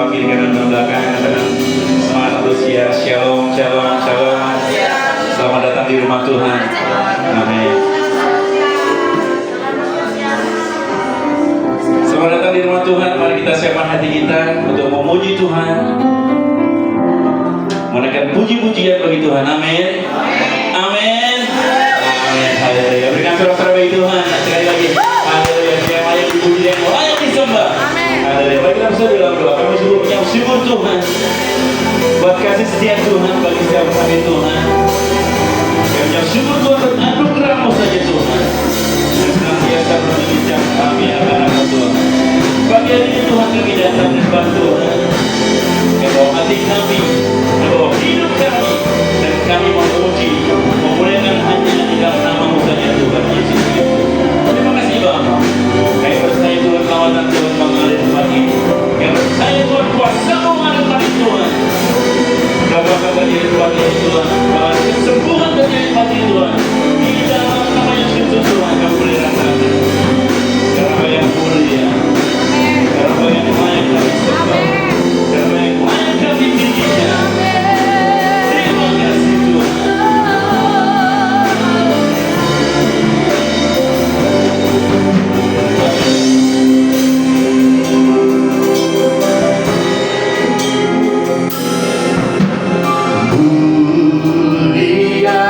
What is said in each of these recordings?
bawah kiri kanan belakang dengan semangat antusias. Shalom, shalom, shalom. Selamat datang di rumah Tuhan. Amin. Selamat datang di rumah Tuhan. Mari kita siapkan hati kita untuk memuji Tuhan, menaikkan puji-pujian bagi Tuhan. Amin. Amin. Amin. Haleluya. Berikan sorak-sorak bagi Tuhan. Sekali lagi. Haleluya. Siapa yang dipuji dan layak disembah. Haleluya. Mari kita bersama dalam doa. Kami sungguh mengucap syukur Tuhan buat kasih setia Tuhan bagi setiap kami Tuhan. Kami mengucap syukur Tuhan buat anugerah-Mu saja Tuhan. Dan senantiasa berbincang kami akan nama Tuhan. Pagi hari ini Tuhan kami datang menyembah Tuhan. Membawa hati kami, membawa hidup kami, dan kami memuji, memuliakan hanya di dalam nama-Mu saja Tuhan Yesus Kristus. Terima kasih Bapa. Kami percaya Tuhan kawasan Tuhan mengalir pagi ini. Kami percaya Tuhan kuasa-Mu mengalir pagi Tuhan. Berapa kali pagi ini Tuhan, bahwa kesembuhan terjadi pagi Tuhan. Di dalam nama Yesus Kristus Tuhan kami boleh rasakan. Karena yang mulia, karena yang layak kami sembah, karena yang layak kami tinggikan. Terima kasih Tuhan. Mulia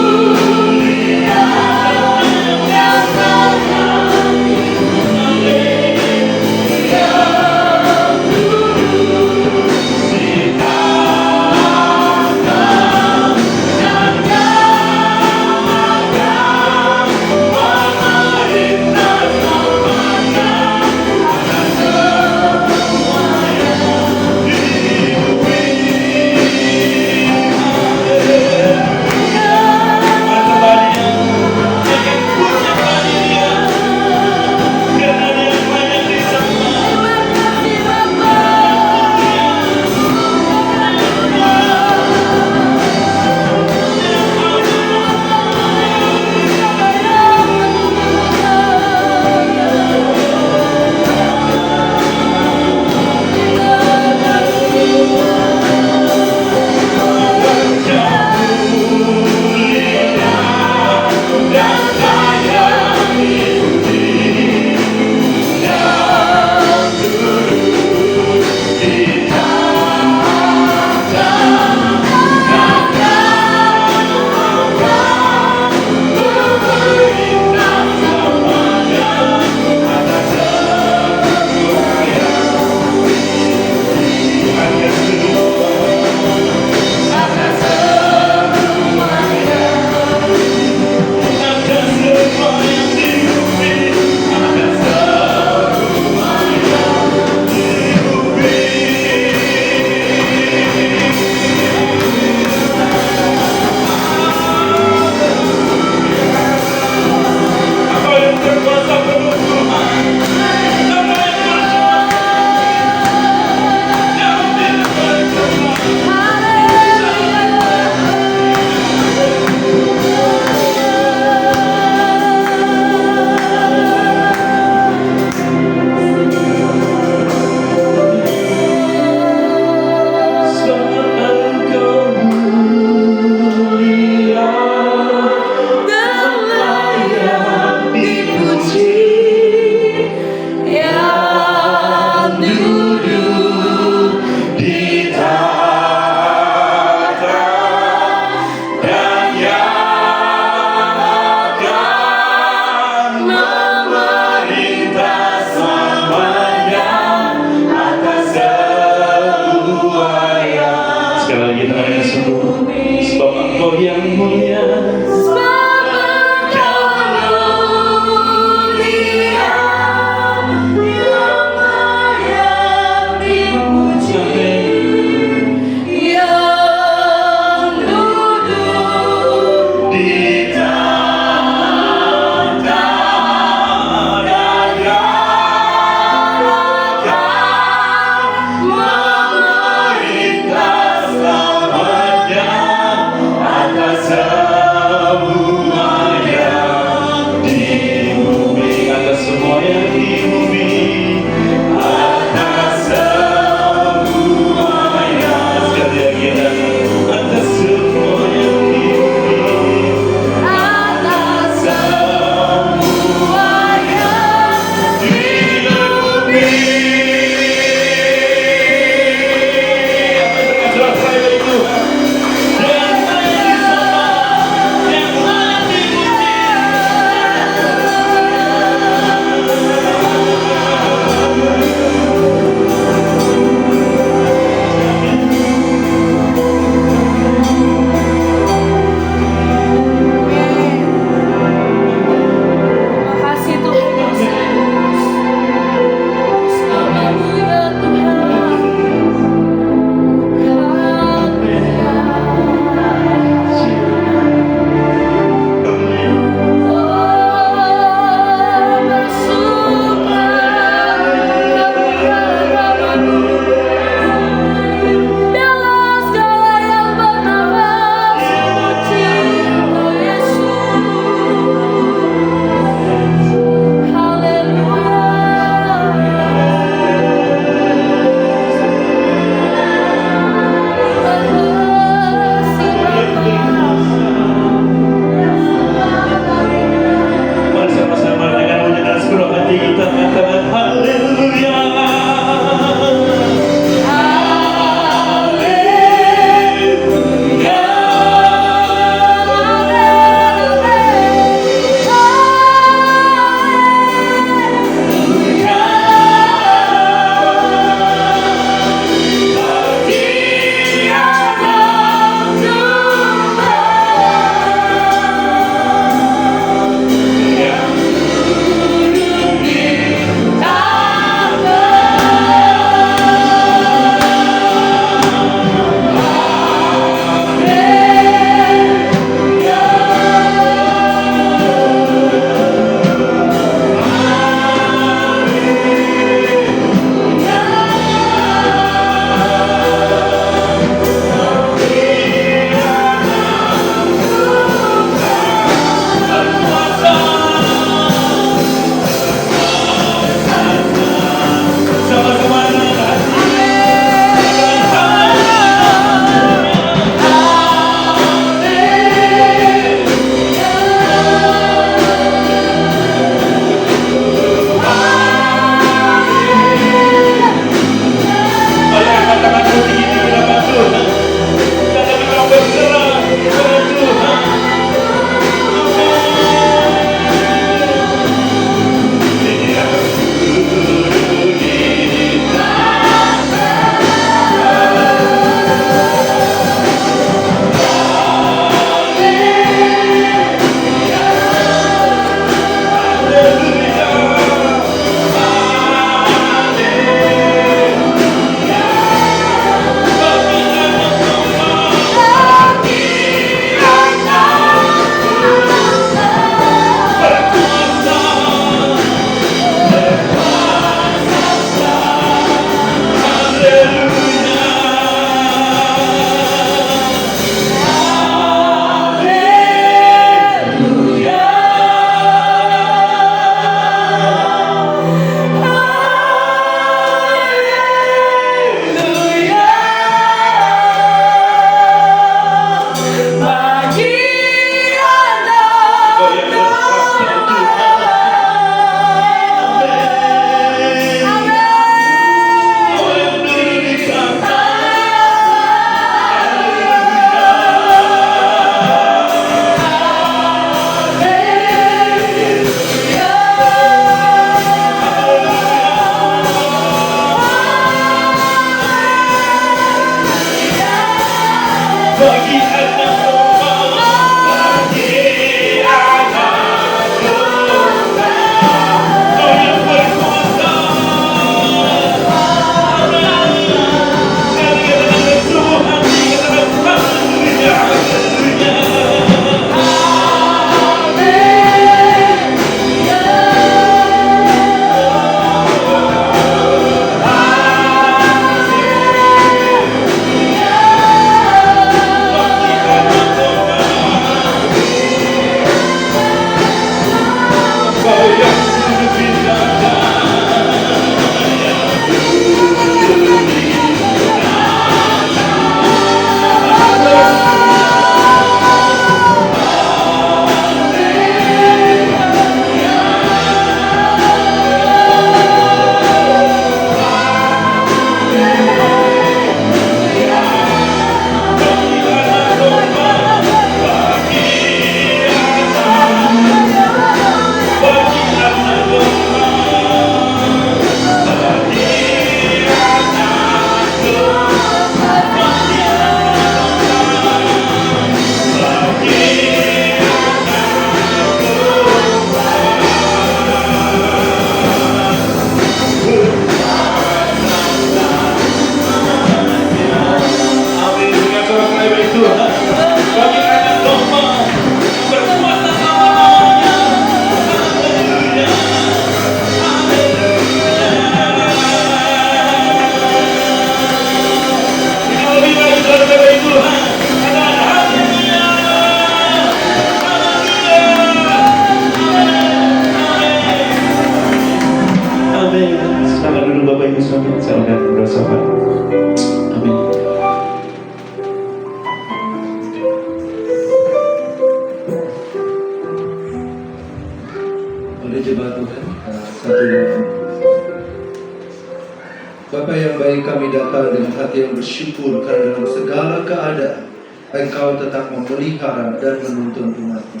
Bapa yang baik, kami datang dengan hati yang bersyukur karena dalam segala keadaan Engkau tetap memelihara dan menuntun umat-Mu.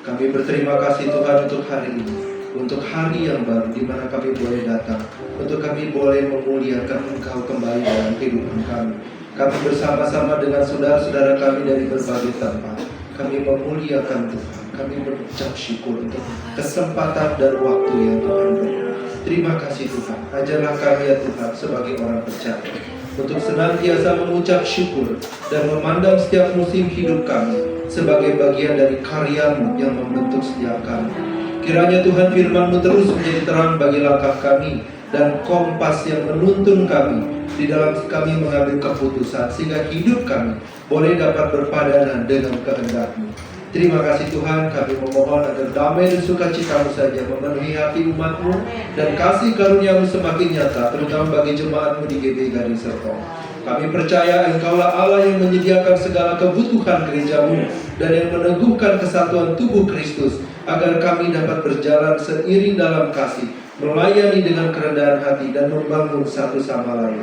Kami berterima kasih Tuhan untuk hari ini, untuk hari yang baru di mana kami boleh datang, untuk kami boleh memuliakan Engkau kembali dalam kehidupan kami. Kami bersama-sama dengan saudara-saudara kami dari berbagai tempat, kami memuliakan Tuhan. Kami berucap syukur untuk kesempatan dan waktu yang Tuhan beri. Terima kasih Tuhan. Ajarlah kami ya Tuhan sebagai orang percaya untuk senantiasa mengucap syukur dan memandang setiap musim hidup kami sebagai bagian dari karya-Mu yang membentuk setiap kami. Kiranya Tuhan firman-Mu terus menjadi terang bagi langkah kami dan kompas yang menuntun kami di dalam kami mengambil keputusan sehingga hidup kami boleh dapat berpadanan dengan kehendak-Mu. Terima kasih Tuhan, kami memohon agar damai dan sukacita-Mu saja memenuhi hati umat-Mu dan kasih karunia-Mu semakin nyata, terutama bagi jemaat-Mu di GB Gading Serpong. Kami percaya Engkaulah Allah yang menyediakan segala kebutuhan gereja-Mu dan yang meneguhkan kesatuan tubuh Kristus agar kami dapat berjalan seiring dalam kasih, melayani dengan kerendahan hati dan membangun satu sama lain.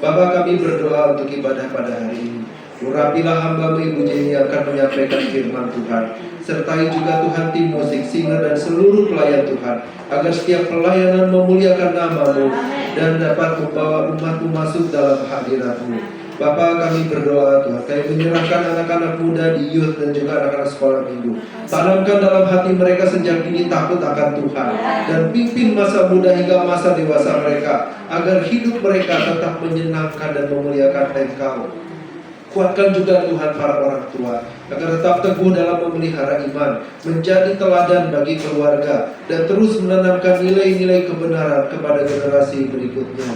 Bapa, kami berdoa untuk ibadah pada hari ini. Urapilah hamba-Mu Ibu Jenny yang akan menyampaikan firman Tuhan. Sertai juga Tuhan tim musik, singer dan seluruh pelayan Tuhan, agar setiap pelayanan memuliakan nama-Mu dan dapat membawa umat-Mu masuk dalam hadirat-Mu. Bapa, kami berdoa Tuhan, kami menyerahkan anak-anak muda di youth dan juga anak-anak sekolah minggu. Tanamkan dalam hati mereka sejak dini takut akan Tuhan, dan pimpin masa muda hingga masa dewasa mereka, agar hidup mereka tetap menyenangkan dan memuliakan Engkau. Kuatkan juga Tuhan para orang tua, agar tetap teguh dalam memelihara iman, menjadi teladan bagi keluarga, dan terus menanamkan nilai-nilai kebenaran kepada generasi berikutnya.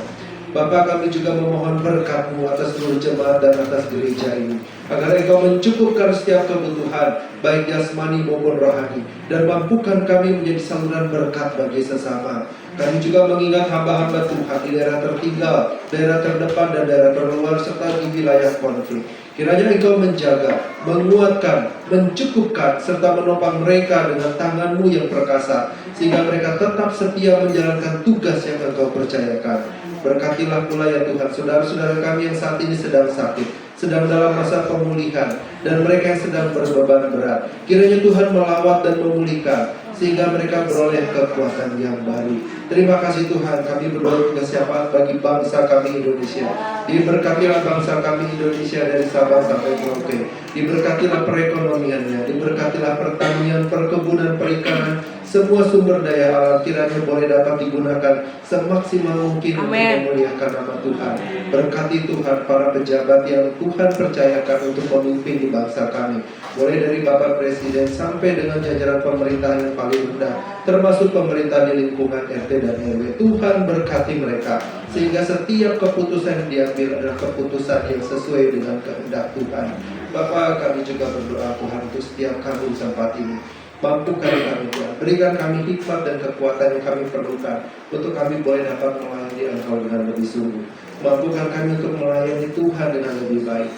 Bapa, kami juga memohon berkat-Mu atas seluruh jemaat dan atas gereja ini, agar Engkau mencukupkan setiap kebutuhan, baik jasmani maupun rohani, dan mampukan kami menjadi saluran berkat bagi sesama. Kami juga mengingat hamba-hamba Tuhan di daerah tertinggal, daerah terdepan, dan daerah terluar, serta di wilayah konflik. Kiranya Engkau menjaga, menguatkan, mencukupkan, serta menopang mereka dengan tangan-Mu yang perkasa, sehingga mereka tetap setia menjalankan tugas yang Engkau percayakan. Berkatilah pula ya Tuhan, saudara-saudara kami yang saat ini sedang sakit, sedang dalam masa pemulihan, dan mereka yang sedang berbeban berat. Kiranya Tuhan melawat dan memulihkan, sehingga mereka beroleh kekuatan yang baru. Terima kasih Tuhan, kami berdoa juga syafaat bagi bangsa kami Indonesia. Diberkatilah bangsa kami Indonesia dari Sabang sampai Merauke. Diberkatilah perekonomiannya, diberkatilah pertanian, perkebunan, perikanan, semua sumber daya alam kiranya boleh dapat digunakan semaksimal mungkin untuk memuliakan nama Tuhan. Berkati Tuhan para pejabat yang Tuhan percayakan untuk memimpin di bangsa kami, mulai dari Bapak Presiden sampai dengan jajaran pemerintah yang paling rendah, termasuk pemerintah di lingkungan RT dan RW. Tuhan berkati mereka, sehingga setiap keputusan yang diambil adalah keputusan yang sesuai dengan kehendak Tuhan. Bapak, kami juga berdoa Tuhan untuk setiap kami tempat ini. Mampukan kami Tuhan, berikan kami hikmat dan kekuatan yang kami perlukan untuk kami boleh dapat melayani Engkau dengan lebih sungguh. Mampukan kami untuk melayani Tuhan dengan lebih baik.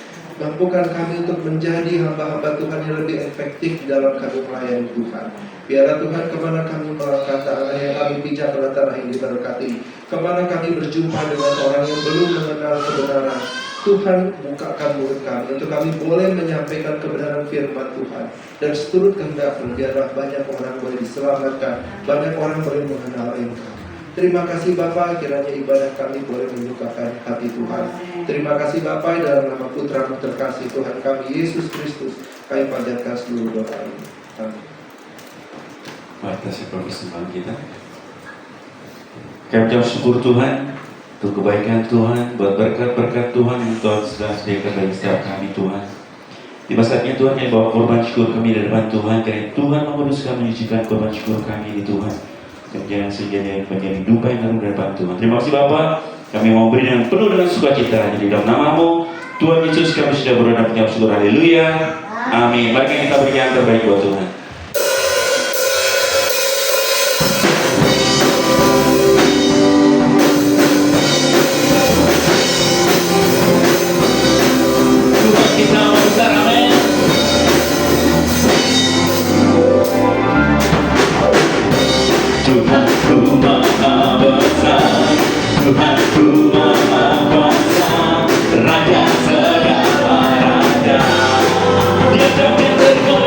Mampukan kami untuk menjadi hamba-hamba Tuhan yang lebih efektif dalam kami melayani Tuhan. Biarlah Tuhan, kemana kami melangkah, tanah yang kami pijak adalah tanah yang diberkati. Kemana kami berjumpa dengan orang yang belum mengenal kebenaran, Tuhan bukakan mulut kami untuk kami boleh menyampaikan kebenaran firman Tuhan, dan seturut kehendak-Mu biarlah banyak orang boleh diselamatkan, banyak orang boleh mengenal Engkau. Terima kasih Bapa, kiranya ibadah kami boleh menyukakan hati Tuhan. Terima kasih Bapa, dalam nama Putra-Mu terkasih Tuhan kami Yesus Kristus, kami panjatkan seluruh doa ini. Amin. Mari kasih persembahan kita. Kami ucap syukur Tuhan untuk kebaikan Tuhan, buat berkat-berkat Tuhan yang Tuhan sudah sediakan bagi setiap kami Tuhan. Tiba saatnya Tuhan yang bawa korban syukur kami di depan Tuhan, karena Tuhan menguduskan menyucikan korban syukur kami ini Tuhan. Dan jangan sejadinya menjadi duka yang lalu di depan Tuhan. Terima kasih Bapa, kami mau beri dengan penuh dengan sukacita di dalam nama-Mu Tuhan Yesus. Kami sudah berdoa dan mengucap syukur. Haleluya, amin. Mari kita berikan yang terbaik buat Tuhan. Tuhanku Maha Besar, Tuhanku Maha Kuasa, Raja segala raja, Dia terkenal.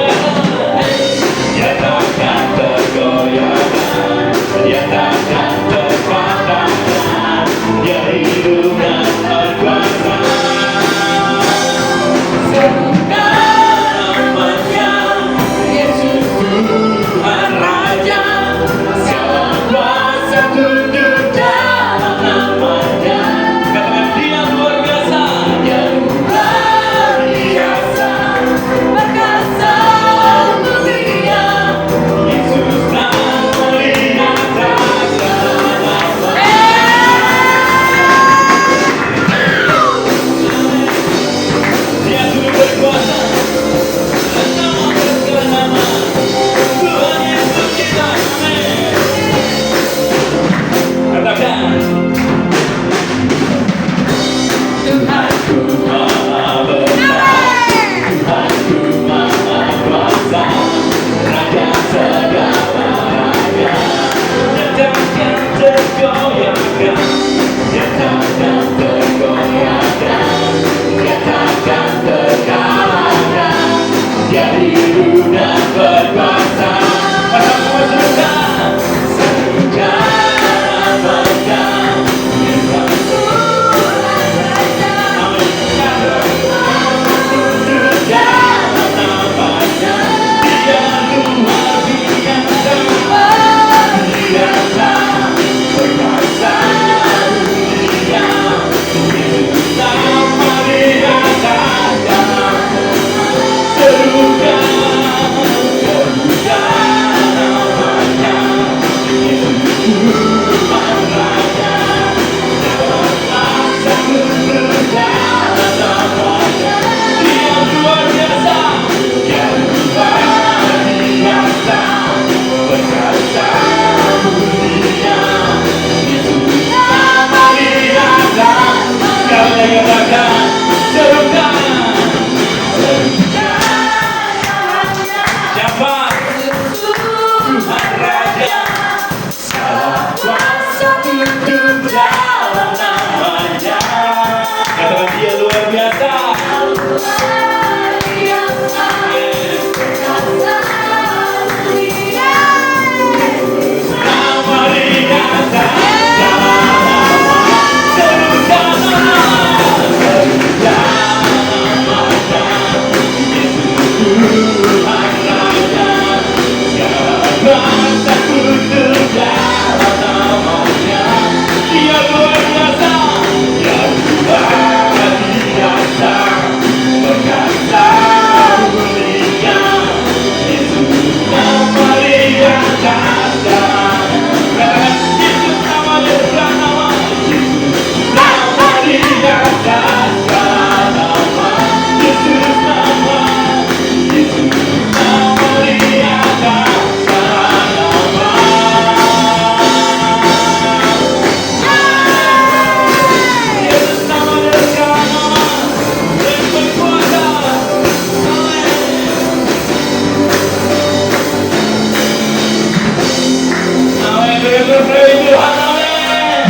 praise Tuhan, amin.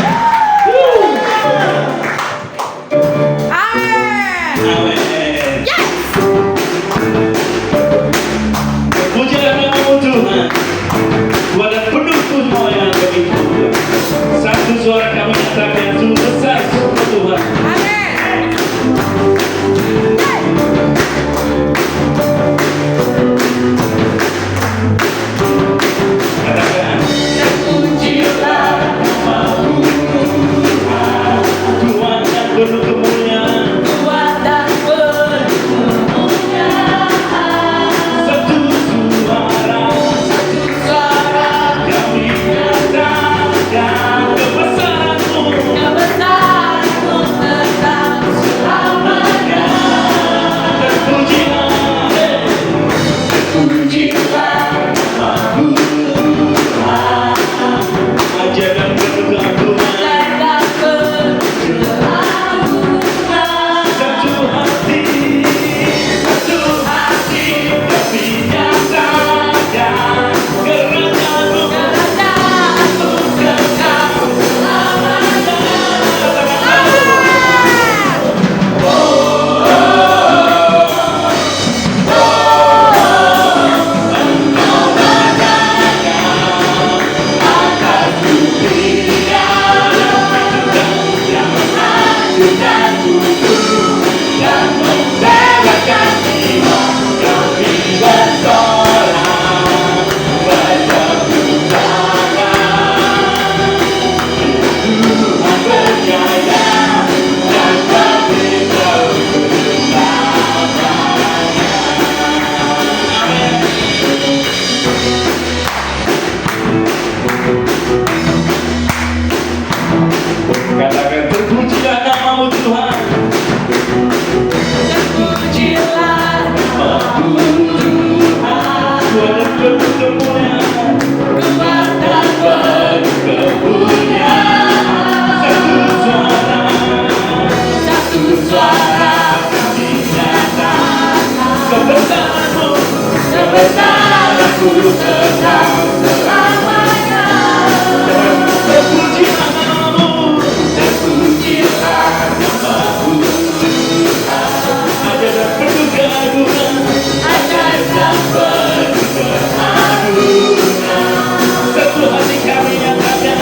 Amin. Pujilah namamu Tuhan. Tuhan dan penuh semua yang begitu. Satu suara kami nyatakan sungguh besar sungguh Tuhan. Katakan, terpujilah namamu Tuhan. Tuhan yang penuh kemuliaan. Satu suara kami nyatakan kebesaran-Mu. Terpujilah namamu Tuhan. Ajarkan penuh keagungan. Satu hati kami nyatakan kerendahan-Mu. Katakan terpujilah namamu Tuhan. Tuhan yang penuh kemuliaan. Satu suara kami nyatakan kebesaran-Mu. Tetap selamanya. Terpujilah namamu. Ajarkan penuh keagungan. Satu hati kami nyatakan.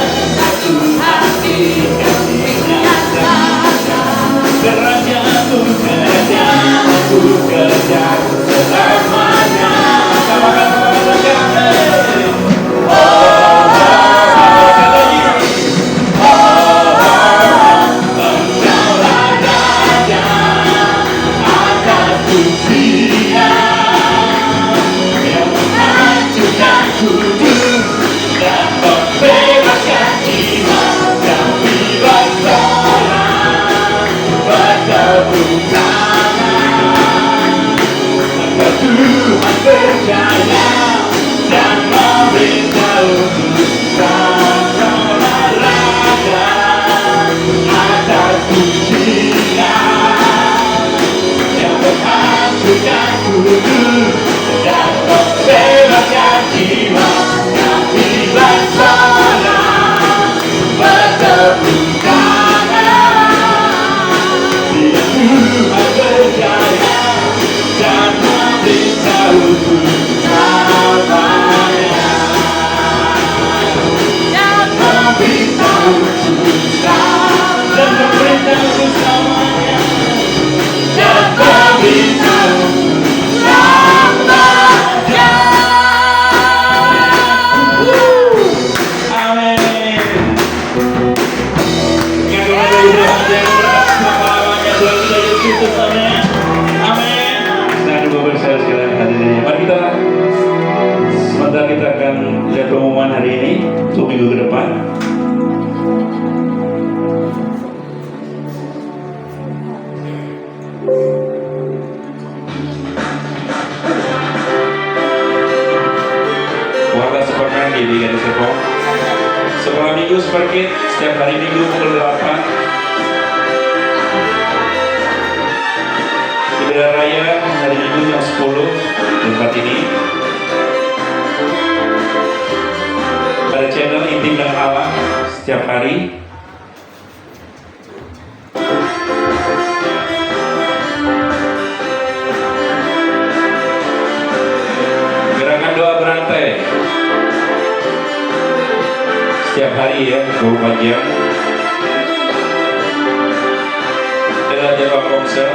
Kerajaan-Mu kekal selamanya. Sama-sama kami. Percaya dan memberitahu sama raga atas pujian yang menghancurkan kudus dan membebaskan jiwa kami laksana bertepuk tangan. Bila Tuhan berjaya dan memberitahu selamanya. Dan memberitahu selamanya. Dan memberitahu selamanya. Amin. Yang kepada Tuhan yang berkasih selamanya Tuhan kita Yesus Kristus. Amin. Amin. Nah, dua bersama sekalian hadirin. Mari kita sebentar kita akan lihat pengumuman hari ini untuk minggu ke depan. Warga Superman di Liga Serpong. Sekolah minggu Superkid setiap hari minggu pukul 8. Ibadah Raya hari Minggu jam 10 di tempat ini. Pada channel Intim dengan Allah setiap hari. Gerakan doa berantai setiap hari ya, 24 jam. Adalah jawab ponsel.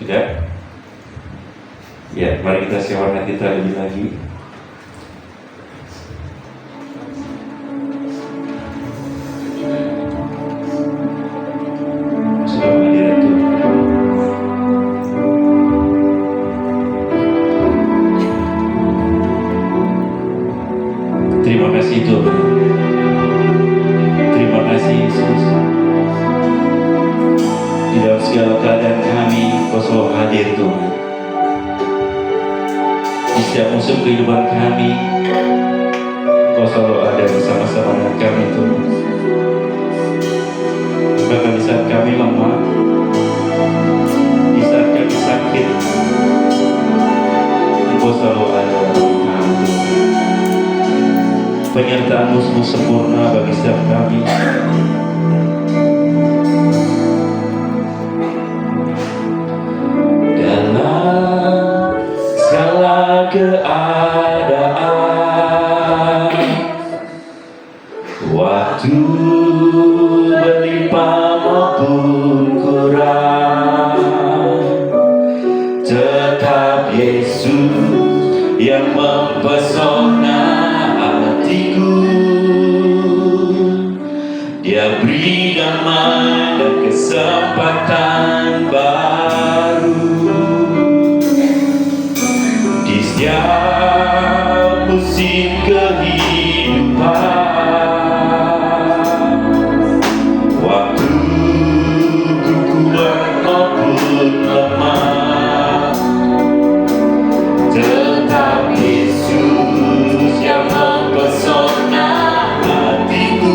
Sudah? Ya, mari kita sewakan kita lebih lagi. Sudah menghadiri Tuhan. Terima kasih Tuhan. Terima kasih Yesus. Di dalam segala keadaan kami, Kau selalu hadir Tuhan. Di setiap musim kehidupan kami, Kau selalu ada bersama-sama dengan kami Tuhan. Bahkan di saat kami lemah, di saat kami sakit, Engkau selalu ada bersama kami. Penyertaan-Mu semua sempurna bagi setiap kami. Dalam segala keadaan, waktu berlimpah maupun kurang, tetap Yesus yang mempesona hatiku. Dia beri damai dan kesempatan baru di setiap musim kehidupan. Waktu ku kuat maupun lemah, tetap Yesus yang mempesona hatiku.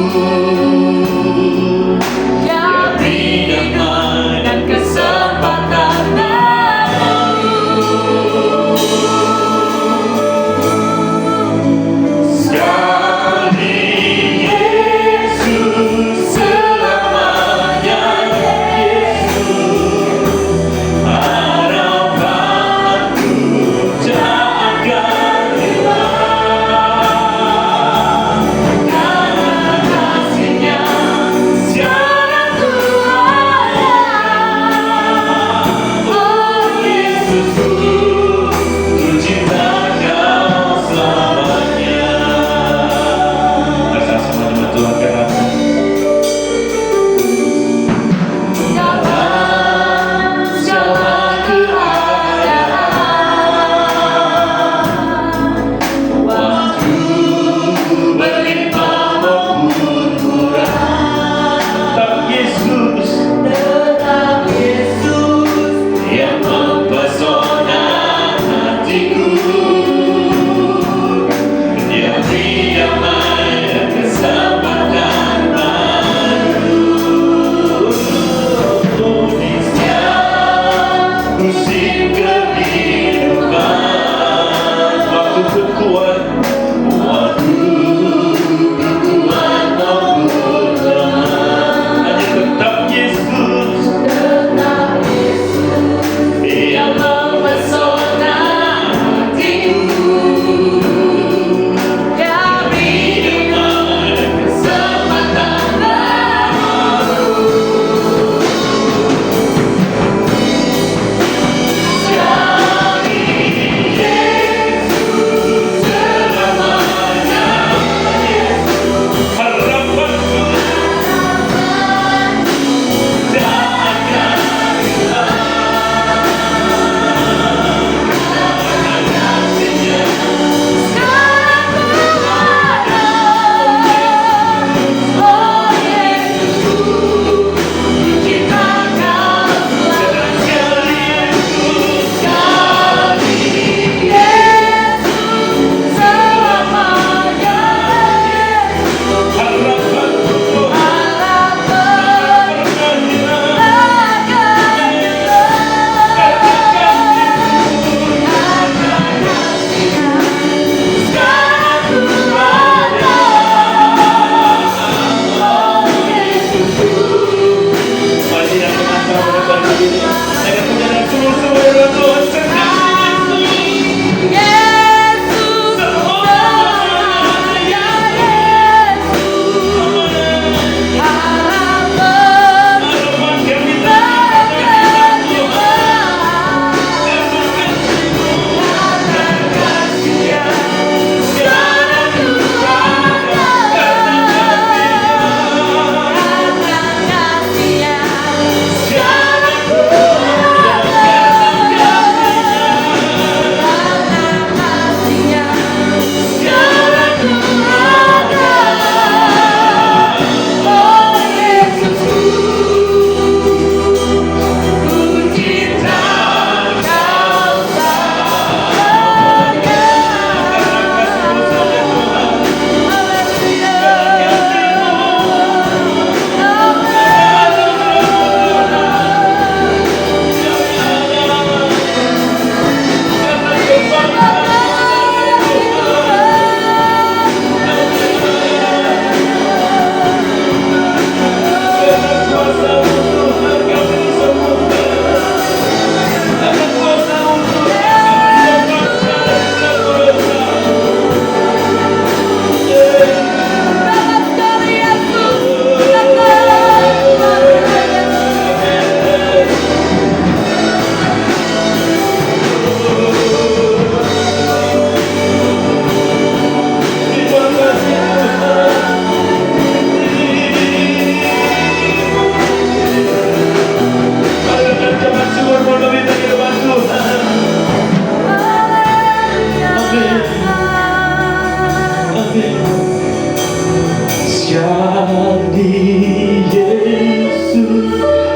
Yesus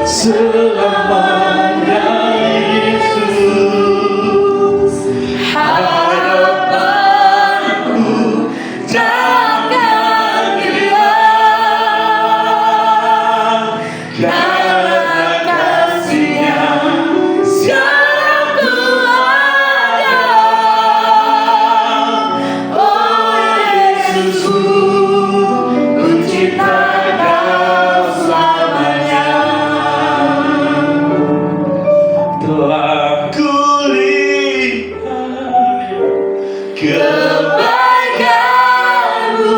selamanya, Yesus harapanku takkan hilang karena kasih-Nya selalu ada. Oh Yesusku, ku cinta Kau selamanya. Telah kulihat kebaikan-Mu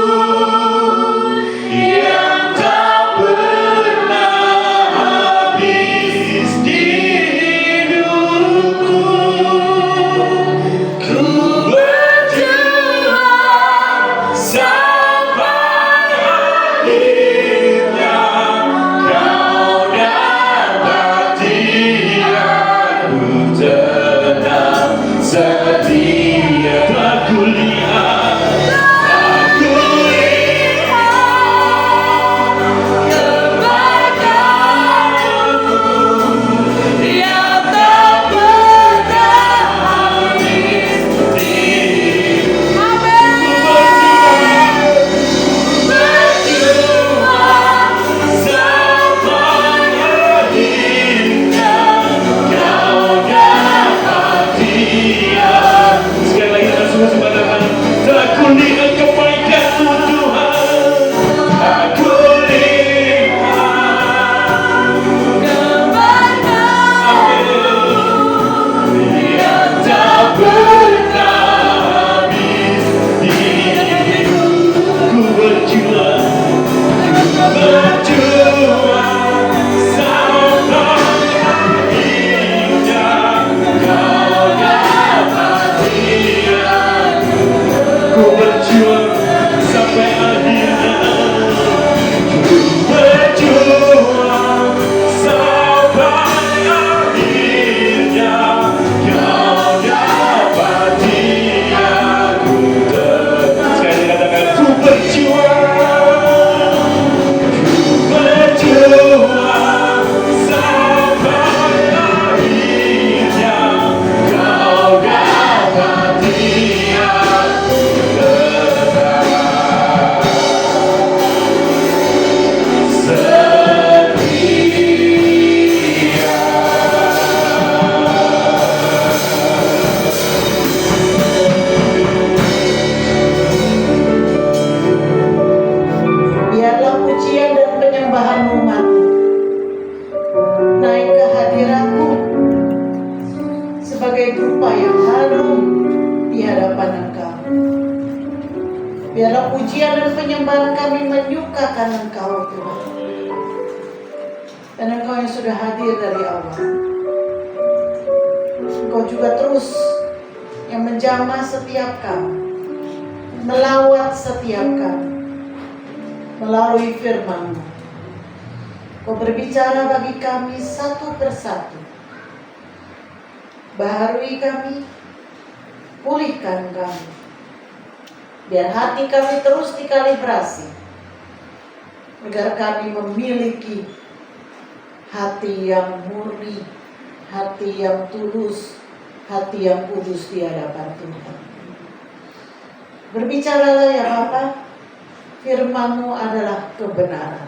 yang tak pernah habis di hidupku. Ku berjuang sampai akhirnya Kau dapati aku tenang setia. Aku lihat kebaikan-Mu yang tak pernah habis di hidupku. Berjuang sampai akhirnya Kau dapati. Sekali lagi kita semua datang. Aku lihat kebaikan-Mu Tuhan. Aku lihat yang tak pernah habis di hidupku. Ku berjuang sampai akhirnya Kau dapati aku. Ku berjuang sampai akhirnya. Ku berjuang sampai akhirnya Kau dapati aku. Sekali katakan, ku berjuang sampai akhirnya Kau dapati aku Biarlah pujian dan penyembahan umat-Mu naik ke hadirat-Mu sebagai dupa yang harum di hadapan Engkau. Biarlah pujian dan penyembahan kami menyukakan Engkau Tuhan. Dan Engkau yang sudah hadir dari awal, Engkau juga terus yang menjamah setiap kami, melawat setiap kami melalui firman-Mu. Kau berbicara bagi kami satu persatu. Baharui kami, pulihkan kami. Biar hati kami terus dikalibrasi, agar kami memiliki hati yang murni, hati yang tulus, hati yang kudus di hadapan Tuhan. Berbicaralah ya Bapa. Firman-Mu adalah kebenaran.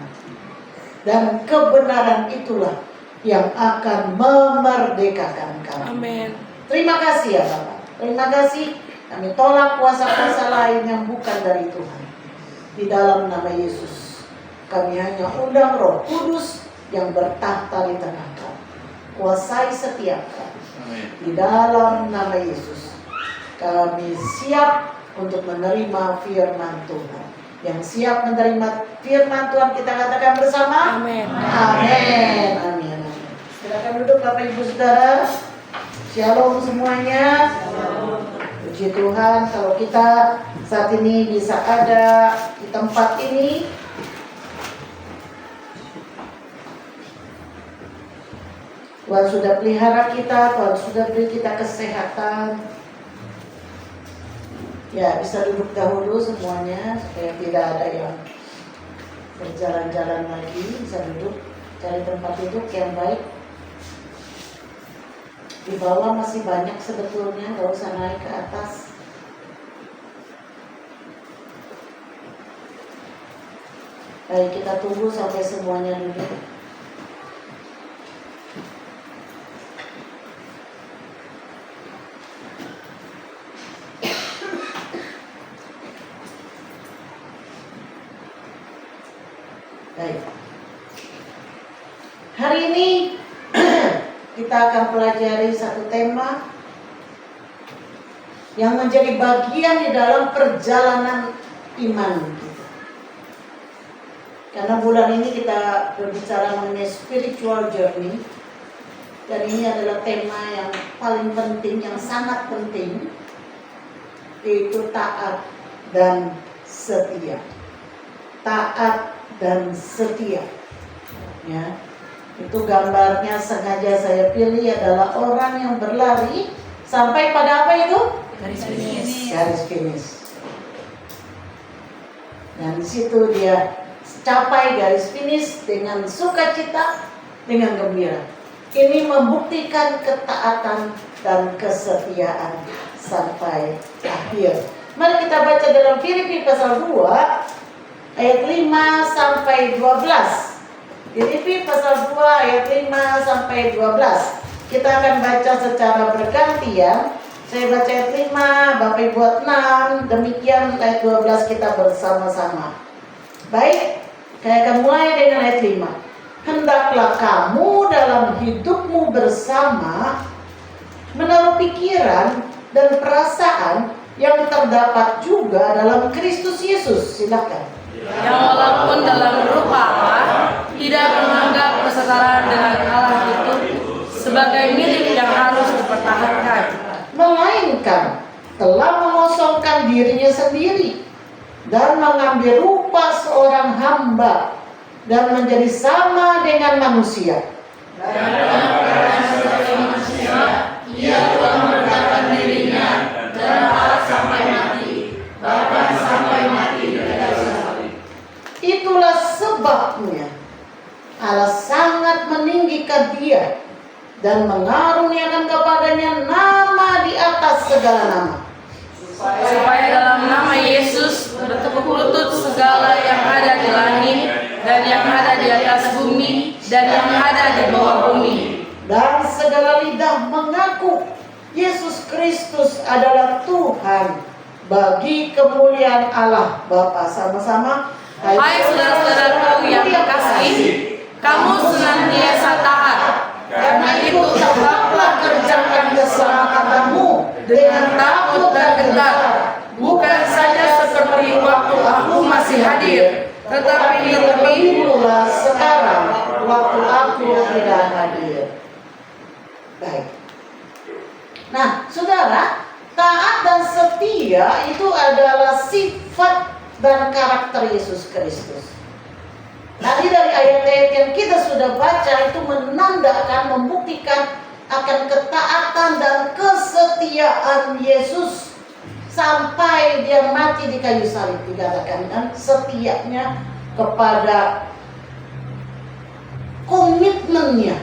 Dan kebenaran itulah yang akan memerdekakan kami. Amin. Terima kasih ya Bapak. Terima kasih. Kami tolak kuasa-kuasa lain yang bukan dari Tuhan. Di dalam nama Yesus, kami hanya undang Roh Kudus yang bertahta di tengah kami. Kuasai setiap kami. Di dalam nama Yesus, kami siap untuk menerima firman Tuhan. Yang siap menerima firman Tuhan, kita katakan bersama. Amin. Amin. Amin. Silakan duduk Bapak Ibu Saudara. Shalom semuanya. Puji Tuhan kalau kita saat ini bisa ada di tempat ini. Tuhan sudah pelihara kita, Tuhan sudah beri kita kesehatan. Ya, bisa duduk dahulu semuanya supaya tidak ada yang berjalan-jalan lagi, bisa duduk, cari tempat duduk yang baik. Di bawah masih banyak sebetulnya, gak usah naik ke atas. Baik, kita tunggu sampai semuanya duduk. Baik. Hari ini kita akan pelajari satu tema yang menjadi bagian di dalam perjalanan iman kita. Karena bulan ini kita berbicara mengenai spiritual journey, dan ini adalah tema yang paling penting, yang sangat penting, yaitu taat dan setia. Taat dan setia. Ya. Itu gambarnya sengaja saya pilih adalah orang yang berlari sampai pada apa itu? Garis finish. Garis finish. Dan di situ dia capai garis finish dengan sukacita, dengan gembira. Ini membuktikan ketaatan dan kesetiaan sampai akhir. Mari kita baca dalam Filipi pasal 2 ayat 5 sampai 12. Filipi pasal 2 ayat 5 sampai 12. Kita akan baca secara bergantian. Saya baca ayat 5, Bapak Ibu 6, demikian ayat 12 kita bersama-sama. Baik, saya akan mulai dengan ayat 5. Hendaklah kamu dalam hidupmu bersama menaruh pikiran dan perasaan yang terdapat juga dalam Kristus Yesus. Silakan. Yang walaupun dalam rupa Allah tidak menganggap kesetaraan dengan Allah itu sebagai milik yang harus dipertahankan, melainkan telah mengosongkan dirinya sendiri dan mengambil rupa seorang hamba dan menjadi sama dengan manusia. Ia telah merendahkan dirinya dan Allah sampai mati, bahkan sampai mati di kayu salib. Itulah sebabnya Allah sangat meninggikan dia dan mengaruniakan kepadanya nama di atas segala nama, Supaya dalam nama Yesus bertekuk lutut segala yang ada di langit dan yang ada di atas bumi dan yang ada di bawah bumi, dan segala lidah mengaku Yesus Kristus adalah Tuhan, bagi kemuliaan Allah Bapa. Sama-sama. Hai saudara-saudaraku yang terkasih, kamu senantiasa taat. Karena itu tetaplah kerjakan keselamatanmu dengan takut dan gentar, Bukan saja seperti waktu aku masih hadir, tetapi lebih pula sekarang waktu aku tidak hadir. Baik. Nah, saudara, taat dan setia itu adalah sifat dan karakter Yesus Kristus. Tadi dari ayat-ayat yang kita sudah baca itu menandakan, membuktikan akan ketaatan dan kesetiaan Yesus sampai dia mati di kayu salib, dikatakan, dan setianya kepada komitmennya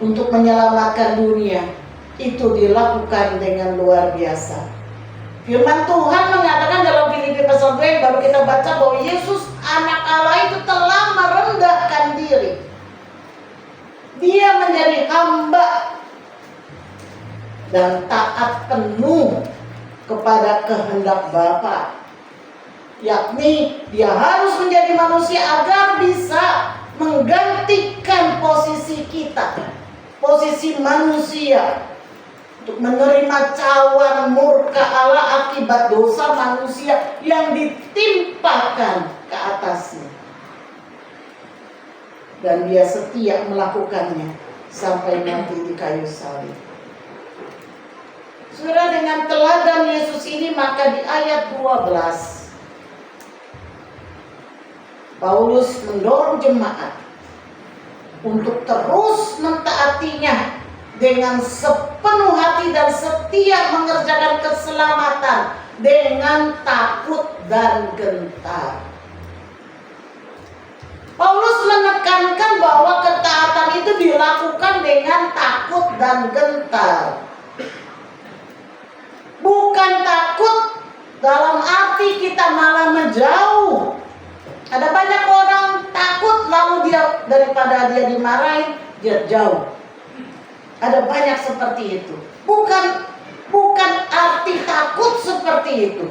untuk menyelamatkan dunia itu dilakukan dengan luar biasa. Firman Tuhan mengatakan dalam Filipi pasal 2 yang baru kita baca bahwa Yesus anak Allah itu telah merendahkan diri. Dia menjadi hamba dan taat penuh kepada kehendak Bapa. Yakni dia harus menjadi manusia agar bisa menggantikan posisi kita, posisi manusia, untuk menerima cawan murka Allah akibat dosa manusia yang ditimpakan ke atasnya. Dan dia setia melakukannya sampai mati di kayu salib. Saudara, dengan teladan Yesus ini maka di ayat 12 Paulus mendorong jemaat untuk terus mentaatinya dengan sepenuh hati dan setia mengerjakan keselamatan dengan takut dan gentar. bahwa ketaatan itu dilakukan dengan takut dan gentar. Bukan takut dalam arti kita malah menjauh. Ada banyak orang takut lalu dia daripada dia dimarahin, dia jauh. Ada banyak seperti itu. Bukan arti takut seperti itu.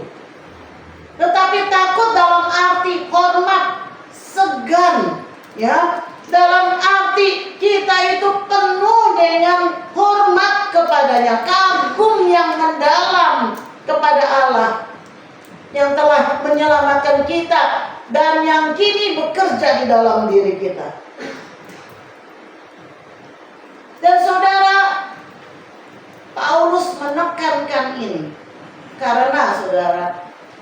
Tetapi takut dalam arti hormat, segan, ya. Dalam arti kita itu penuh dengan hormat kepadanya, kagum yang mendalam kepada Allah yang telah menyelamatkan kita dan yang kini bekerja di dalam diri kita. Dan saudara, Paulus menekankan ini karena saudara,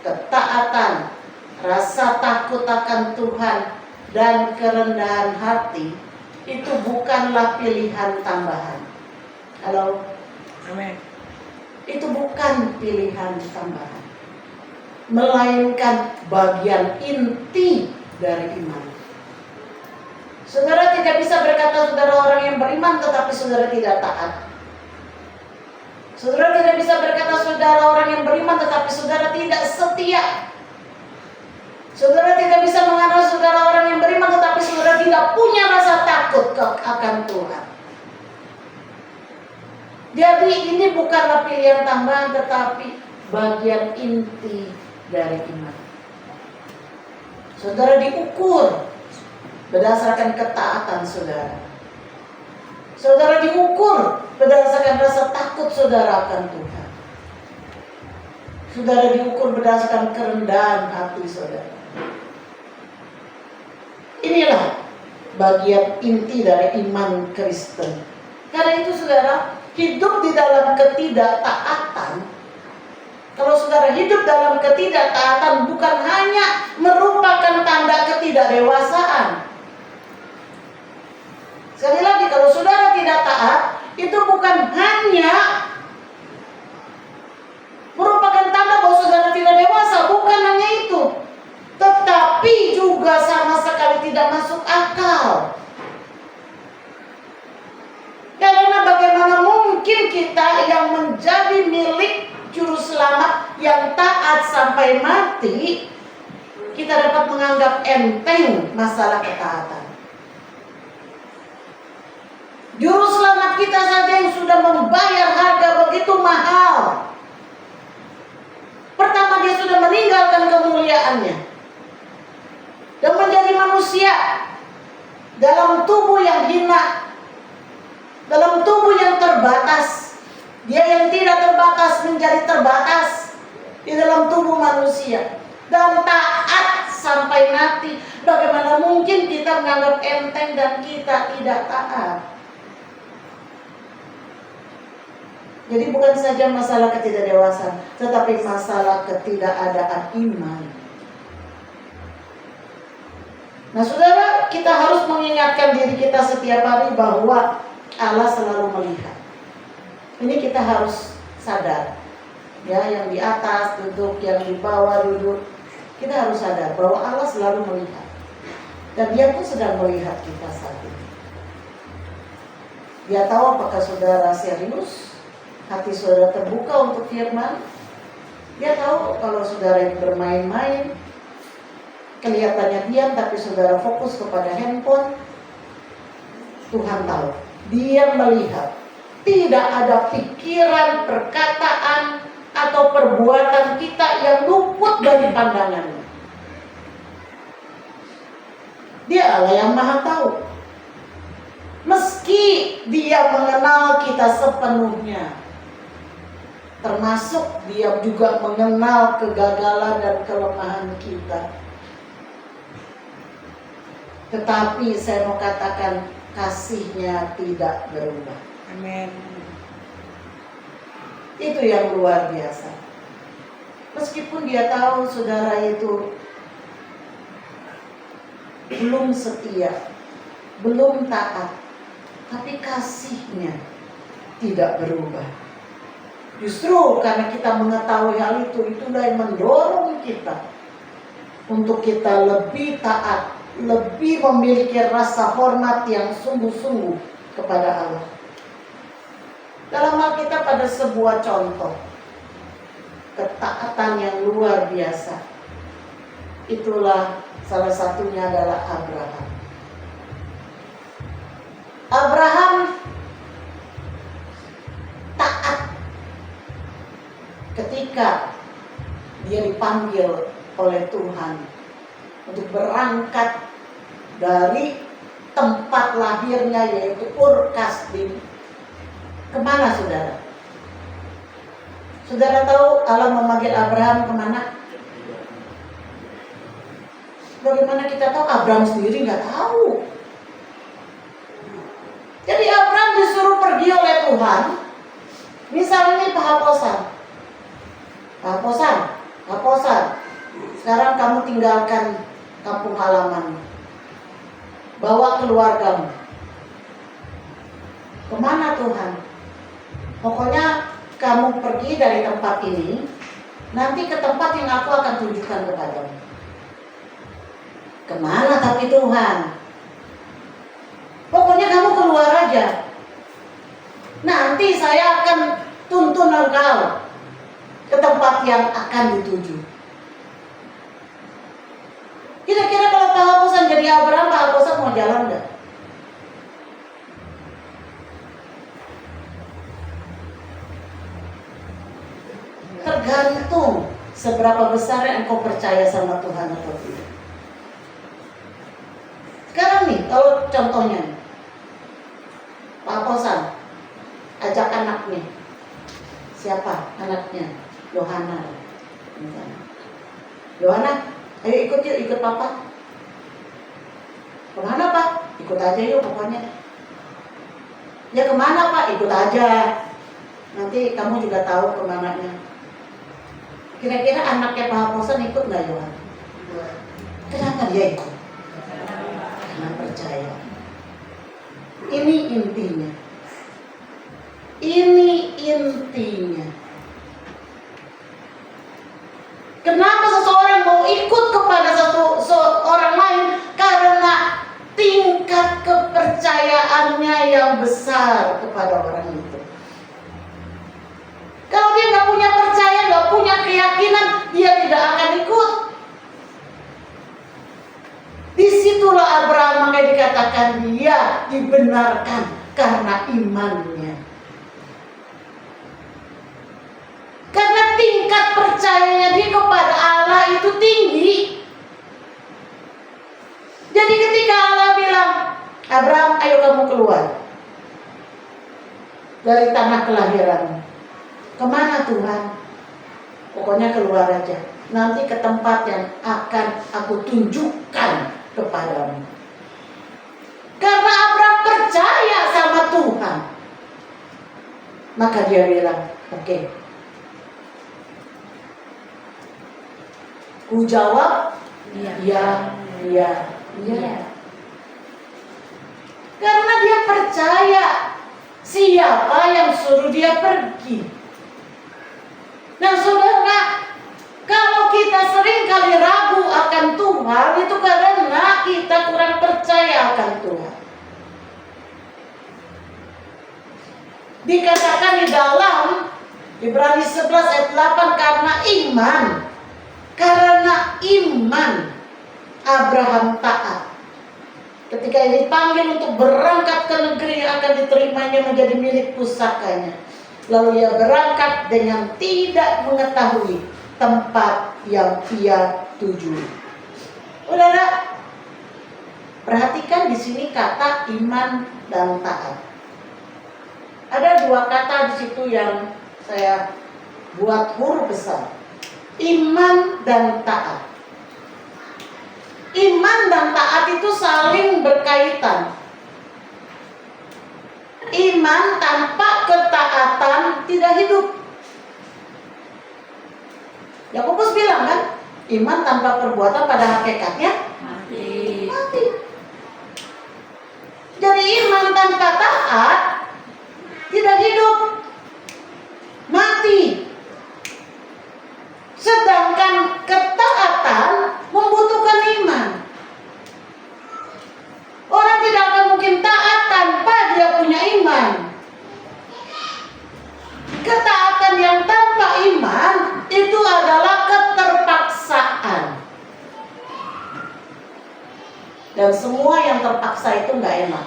ketaatan, rasa takut akan Tuhan dan kerendahan hati itu bukanlah pilihan tambahan. Halo? Amin. Itu bukan pilihan tambahan, melainkan bagian inti dari iman. Saudara tidak bisa berkata saudara orang yang beriman tetapi saudara tidak taat. Saudara tidak bisa berkata saudara orang yang beriman tetapi saudara tidak setia. Saudara tidak bisa mengenal saudara orang yang beriman tetapi saudara tidak punya rasa takut akan Tuhan. Jadi ini bukanlah pilihan tambahan tetapi bagian inti dari iman. Saudara diukur berdasarkan ketaatan saudara. Saudara diukur berdasarkan rasa takut saudara akan Tuhan. Saudara diukur berdasarkan kerendahan hati saudara. Inilah bagian inti dari iman Kristen. Karena itu saudara, hidup di dalam ketidaktaatan. Kalau saudara hidup dalam ketidaktaatan bukan hanya merupakan tanda ketidakdewasaan. Sekali lagi, kalau saudara tidak taat, itu bukan hanya merupakan tanda bahwa saudara tidak dewasa, bukan hanya itu. Tetapi juga sama sekali tidak masuk akal. Karena bagaimana mungkin kita yang menjadi milik juru selamat yang taat sampai mati, kita dapat menganggap enteng masalah ketaatan. Juru selamat kita saja yang sudah membayar harga begitu mahal. Pertama dia sudah meninggalkan kemuliaannya dan menjadi manusia dalam tubuh yang hina, dalam tubuh yang terbatas. Dia yang tidak terbatas menjadi terbatas di dalam tubuh manusia dan taat sampai mati. Bagaimana mungkin kita menganggap enteng dan kita tidak taat? Jadi bukan saja masalah ketidakdewasaan, tetapi masalah ketidakadaan iman. Nah saudara, kita harus mengingatkan diri kita setiap hari bahwa Allah selalu melihat. Ini kita harus sadar. Ya, yang di atas duduk, yang di bawah duduk. Kita harus sadar bahwa Allah selalu melihat. Dan Dia pun sedang melihat kita saat ini. Dia tahu apakah saudara serius, hati saudara terbuka untuk firman. Dia tahu kalau saudara yang bermain-main, kelihatannya diam tapi saudara fokus kepada handphone. Tuhan tahu. Dia melihat. Tidak ada pikiran, perkataan, atau perbuatan kita yang luput dari pandangannya. Dia Allah yang Maha Tahu. Meski Dia mengenal kita sepenuhnya, termasuk Dia juga mengenal kegagalan dan kelemahan kita. Tetapi saya mau katakan, kasih-Nya tidak berubah. Amin. Itu yang luar biasa. Meskipun Dia tahu saudara itu belum setia, belum taat, tapi kasih-Nya tidak berubah. Justru karena kita mengetahui hal itu, itulah yang mendorong kita untuk kita lebih taat, lebih memiliki rasa hormat yang sungguh-sungguh kepada Allah. Dalam Alkitab ada sebuah contoh ketaatan yang luar biasa. Itulah salah satunya adalah Abraham. Abraham taat ketika dia dipanggil oleh Tuhan untuk berangkat dari tempat lahirnya yaitu Ur Kasdim. Kemana saudara? Saudara tahu Allah memanggil Abraham kemana? Bagaimana kita tahu? Abraham sendiri nggak tahu. Jadi Abraham disuruh pergi oleh Tuhan. Misalnya ini Pahaposan. Sekarang kamu tinggalkan kampung halaman. Bawa keluargamu. Kemana Tuhan? Pokoknya kamu pergi dari tempat ini, nanti ke tempat yang aku akan tunjukkan kepadamu. Kemana tapi Tuhan? Pokoknya kamu keluar aja. Nanti saya akan tuntun engkau ke tempat yang akan dituju. Kira-kira kalau Pahaposan jadi Abraham, Pahaposan mau jalan enggak? Tergantung seberapa besar engkau percaya sama Tuhan atau tidak. Sekarang nih, kalau contohnya Pahaposan ajak anaknya. Siapa anaknya? Yohana. Yohana, ayo ikut yuk, ikut papa. Kemana pak? Ikut aja yuk pokoknya. Ya kemana pak? Ikut aja. Nanti kamu juga tahu kemananya. Kira-kira anaknya Pahaposan ikut nggak Yohana? Kenapa dia ikut? Karena percaya. Ini intinya. Kenapa seseorang mau ikut kepada seorang lain? Karena tingkat kepercayaannya yang besar kepada orang itu. Kalau dia nggak punya percaya, nggak punya keyakinan, dia tidak akan ikut. Disitulah Abraham makanya dikatakan dia dibenarkan karena imannya. Karena tingkat percayanya dia kepada Allah itu tinggi. Jadi ketika Allah bilang, Abraham ayo kamu keluar dari tanah kelahiranmu. Kemana Tuhan? Pokoknya keluar aja. Nanti ke tempat yang akan aku tunjukkan kepadamu. Karena Abraham percaya sama Tuhan, maka dia bilang, oke. Ku jawab, ya. Karena dia percaya siapa yang suruh dia pergi. Nah saudara, kalau kita sering kali ragu akan Tuhan, itu karena kita kurang percaya akan Tuhan. Dikatakan di dalam Ibrani 11 ayat 8 karena iman. Karena iman Abraham taat. Ketika dipanggil untuk berangkat ke negeri yang akan diterimanya menjadi milik pusakanya. Lalu ia berangkat dengan tidak mengetahui tempat yang ia tuju. Saudara, perhatikan di sini kata iman dan taat. Ada dua kata di situ yang saya buat huruf besar. Iman dan taat. Iman dan taat itu saling berkaitan. Iman tanpa ketaatan tidak hidup. Yakobus bilang kan, iman tanpa perbuatan pada hakikatnya mati. Jadi iman tanpa taat tidak hidup, mati. Sedangkan ketaatan membutuhkan iman. Dan semua yang terpaksa itu nggak enak.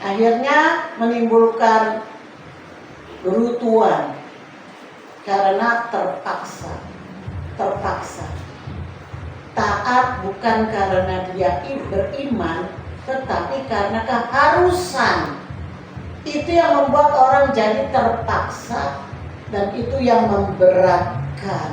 Akhirnya menimbulkan kerutuan karena terpaksa. Taat bukan karena dia beriman, tetapi karena keharusan. Itu yang membuat orang jadi terpaksa, dan itu yang memberatkan.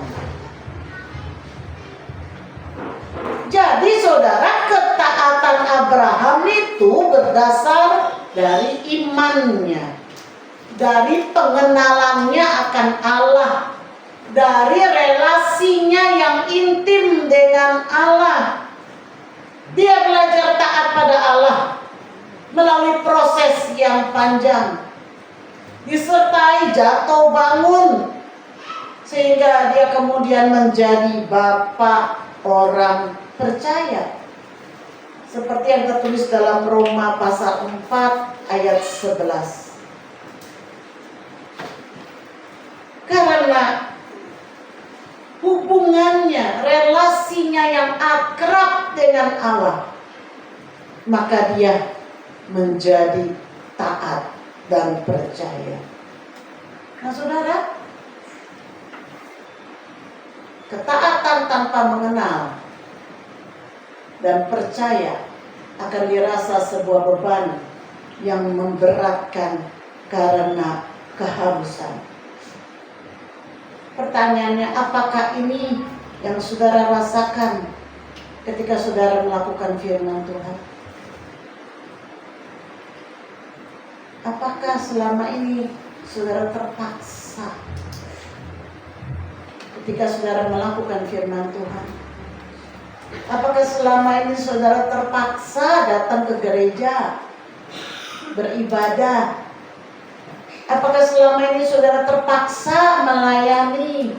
Jadi saudara, ketaatan Abraham itu berdasar dari imannya, dari pengenalannya akan Allah, dari relasinya yang intim dengan Allah. Dia belajar taat pada Allah melalui proses yang panjang, disertai jatuh bangun, sehingga dia kemudian menjadi bapa orang percaya. Seperti yang tertulis dalam Roma pasal 4 ayat 11. Karena hubungannya, relasinya yang akrab dengan Allah, maka dia menjadi taat dan percaya. Nah saudara, ketaatan tanpa mengenal dan percaya akan dirasa sebuah beban yang memberatkan karena keharusan. Pertanyaannya, apakah ini yang saudara rasakan ketika saudara melakukan firman Tuhan? Apakah selama ini saudara terpaksa ketika saudara melakukan firman Tuhan? Apakah selama ini saudara terpaksa datang ke gereja, beribadah? Apakah selama ini saudara terpaksa melayani?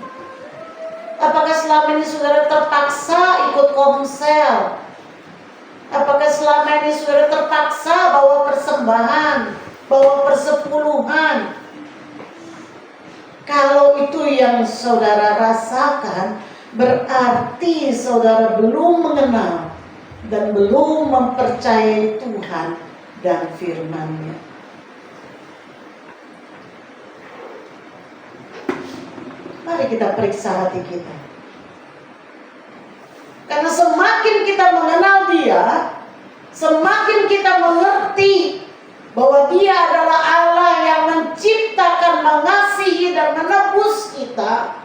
Apakah selama ini saudara terpaksa ikut komsel? Apakah selama ini saudara terpaksa bawa persembahan, bawa persepuluhan? Kalau itu yang saudara rasakan, berarti saudara belum mengenal dan belum mempercayai Tuhan dan firman-Nya. Mari kita periksa hati kita. Karena semakin kita mengenal Dia, semakin kita mengerti bahwa Dia adalah Allah yang menciptakan, mengasihi, dan menebus kita.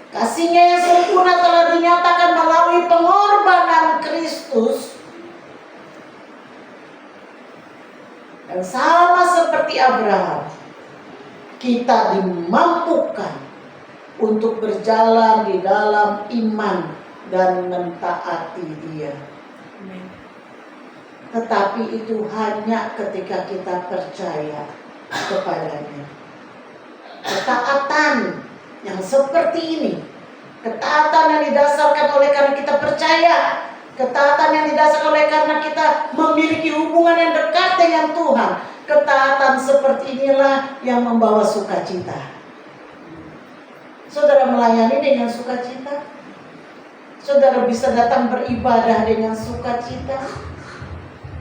Kasih-Nya yang sempurna telah dinyatakan melalui pengorbanan Kristus. Dan sama seperti Abraham, kita dimampukan untuk berjalan di dalam iman dan mentaati Dia. Tetapi itu hanya ketika kita percaya kepadanya. Ketaatan yang seperti ini, ketaatan yang didasarkan oleh karena kita percaya, ketaatan yang didasarkan oleh karena kita memiliki hubungan yang dekat dengan Tuhan, ketaatan seperti inilah yang membawa sukacita. Saudara melayani dengan sukacita, saudara bisa datang beribadah dengan sukacita,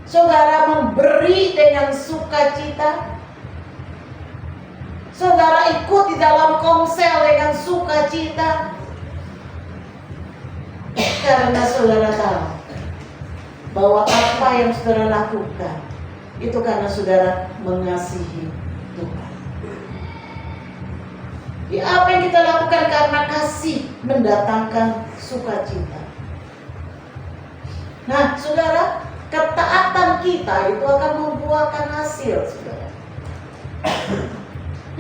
saudara memberi dengan sukacita, saudara ikut di dalam komsel dengan sukacita, karena saudara tahu bahwa apa yang saudara lakukan itu karena saudara mengasihi Tuhan. Di apa yang kita lakukan karena kasih mendatangkan sukacita. Nah, saudara, ketaatan kita itu akan membuahkan hasil, saudara.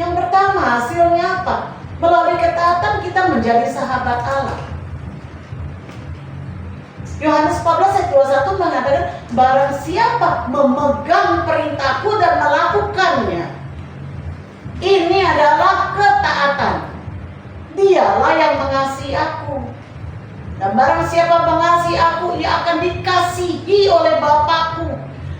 Yang pertama, hasilnya apa? Melalui ketaatan kita menjadi sahabat Allah. Yohanes 14 ayat 21 mengatakan, barang siapa memegang perintahku dan melakukannya, ini adalah ketaatan. Dialah yang mengasihi aku. Dan barang siapa mengasihi aku, ia akan dikasihi oleh Bapakku.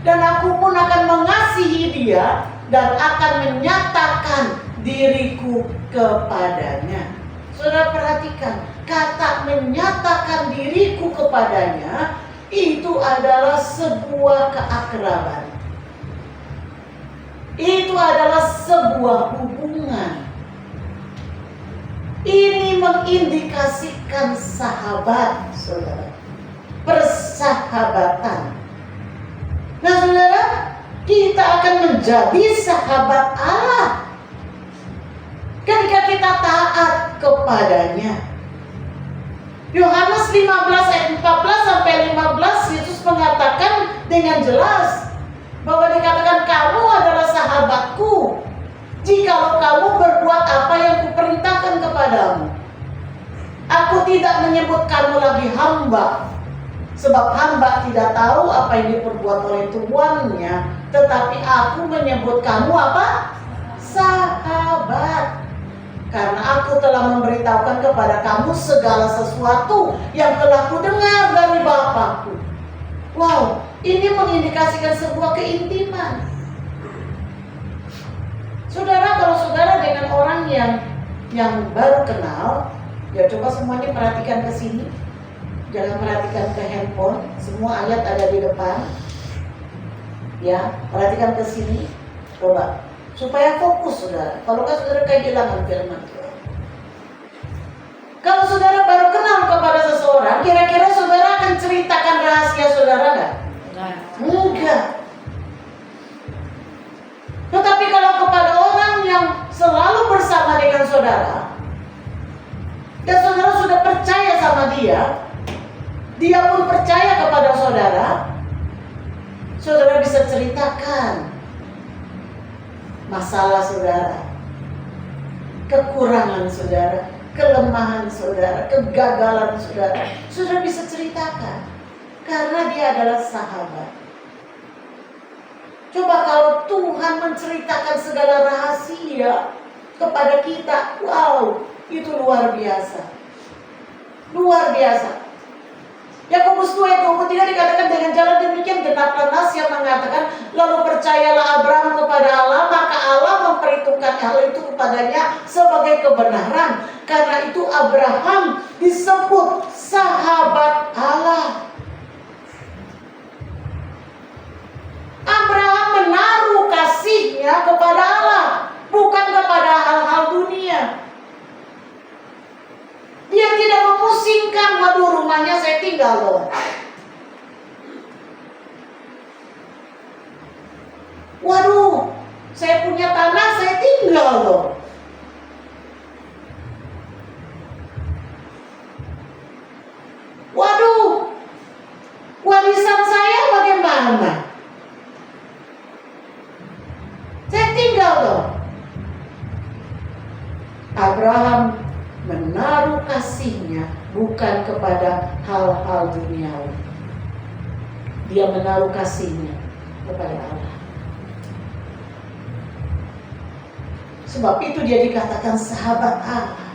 Dan aku pun akan mengasihi dia dan akan menyatakan diriku kepadanya. Saudara perhatikan, kata menyatakan diriku kepadanya kepadanya, itu adalah sebuah keakraban. Itu adalah sebuah hubungan. Ini mengindikasikan sahabat, saudara. Persahabatan. Nah, saudara, kita akan menjadi sahabat Allah ketika kita taat kepadanya. Yohanes 15 ayat 14 sampai 15, Yesus mengatakan dengan jelas bahwa dikatakan kamu adalah sahabatku jikalau kamu berbuat apa yang kuperintahkan kepadamu. Aku tidak menyebut kamu lagi hamba, sebab hamba tidak tahu apa yang diperbuat oleh tuannya, tetapi aku menyebut kamu apa? Sahabat. Karena aku telah memberitahukan kepada kamu segala sesuatu yang telah kudengar dari Bapakku. Wow, ini mengindikasikan sebuah keintiman. Saudara, kalau saudara dengan orang yang baru kenal, ya coba semuanya perhatikan ke sini. Jangan perhatikan ke handphone, semua ayat ada di depan. Ya, perhatikan ke sini. Coba supaya fokus saudara. Kalau nggak saudara kehilangan firman Tuhan. Kalau saudara baru kenal kepada seseorang, kira-kira saudara akan ceritakan rahasia saudara nggak? Enggak. Tetapi kalau kepada orang yang selalu bersama dengan saudara, dan saudara sudah percaya sama dia, dia pun percaya kepada saudara, saudara bisa ceritakan masalah saudara, kekurangan saudara, kelemahan saudara, kegagalan saudara. Saudara bisa ceritakan karena dia adalah sahabat. Coba kalau Tuhan menceritakan segala rahasia kepada kita, wow, itu luar biasa. Luar biasa. Yakobus 2 ayat 23 dikatakan dengan jalan demikian genaplah nas yang mengatakan, lalu percayalah Abraham kepada Allah, maka Allah memperhitungkan hal itu kepadanya sebagai kebenaran. Karena itu Abraham disebut sahabat Allah. Abraham menaruh kasihnya kepada Allah, bukan kepada hal-hal dunia. Dia tidak memusingkan, waduh rumahnya saya tinggal loh. Waduh, saya punya tanah saya tinggal loh. Waduh, warisan saya bagaimana? Saya tinggal loh. Abraham menaruh kasihnya bukan kepada hal-hal duniawi. Dia menaruh kasihnya kepada Allah. Sebab itu dia dikatakan sahabat Allah.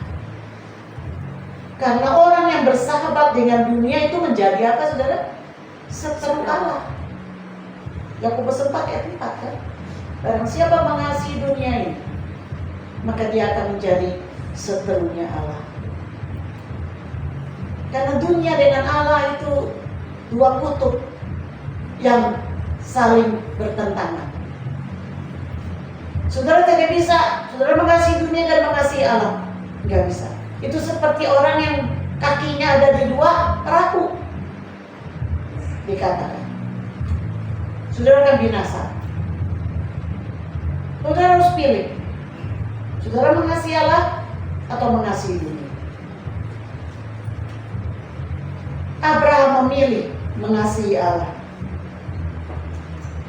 Karena orang yang bersahabat dengan dunia itu menjadi apa saudara? Seteru Allah. Yakobus 4 ayat 4 kan? Barang siapa mengasihi dunia ini, maka dia akan menjadi seterunya Allah. Karena dunia dengan Allah itu dua kutub yang saling bertentangan. Saudara tidak bisa, saudara mengasihi dunia dan mengasihi Allah, nggak bisa. Itu seperti orang yang kakinya ada di dua perahu, dikatakan saudara akan binasa. Saudara harus pilih, saudara mengasihi Allah atau mengasihi dunia. Abraham memilih mengasihi Allah,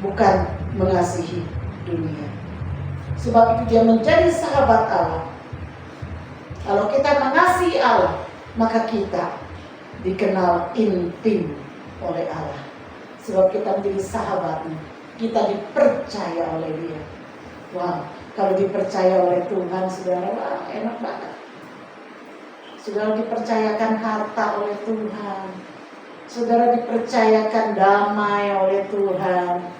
bukan mengasihi dunia. Sebab itu dia menjadi sahabat Allah. Kalau kita mengasihi Allah, maka kita dikenal intim oleh Allah. Sebab kita menjadi sahabatnya, kita dipercaya oleh dia. Wow, kalau dipercaya oleh Tuhan, saudara, wah, enak banget. Saudara dipercayakan harta oleh Tuhan. Saudara dipercayakan damai oleh Tuhan.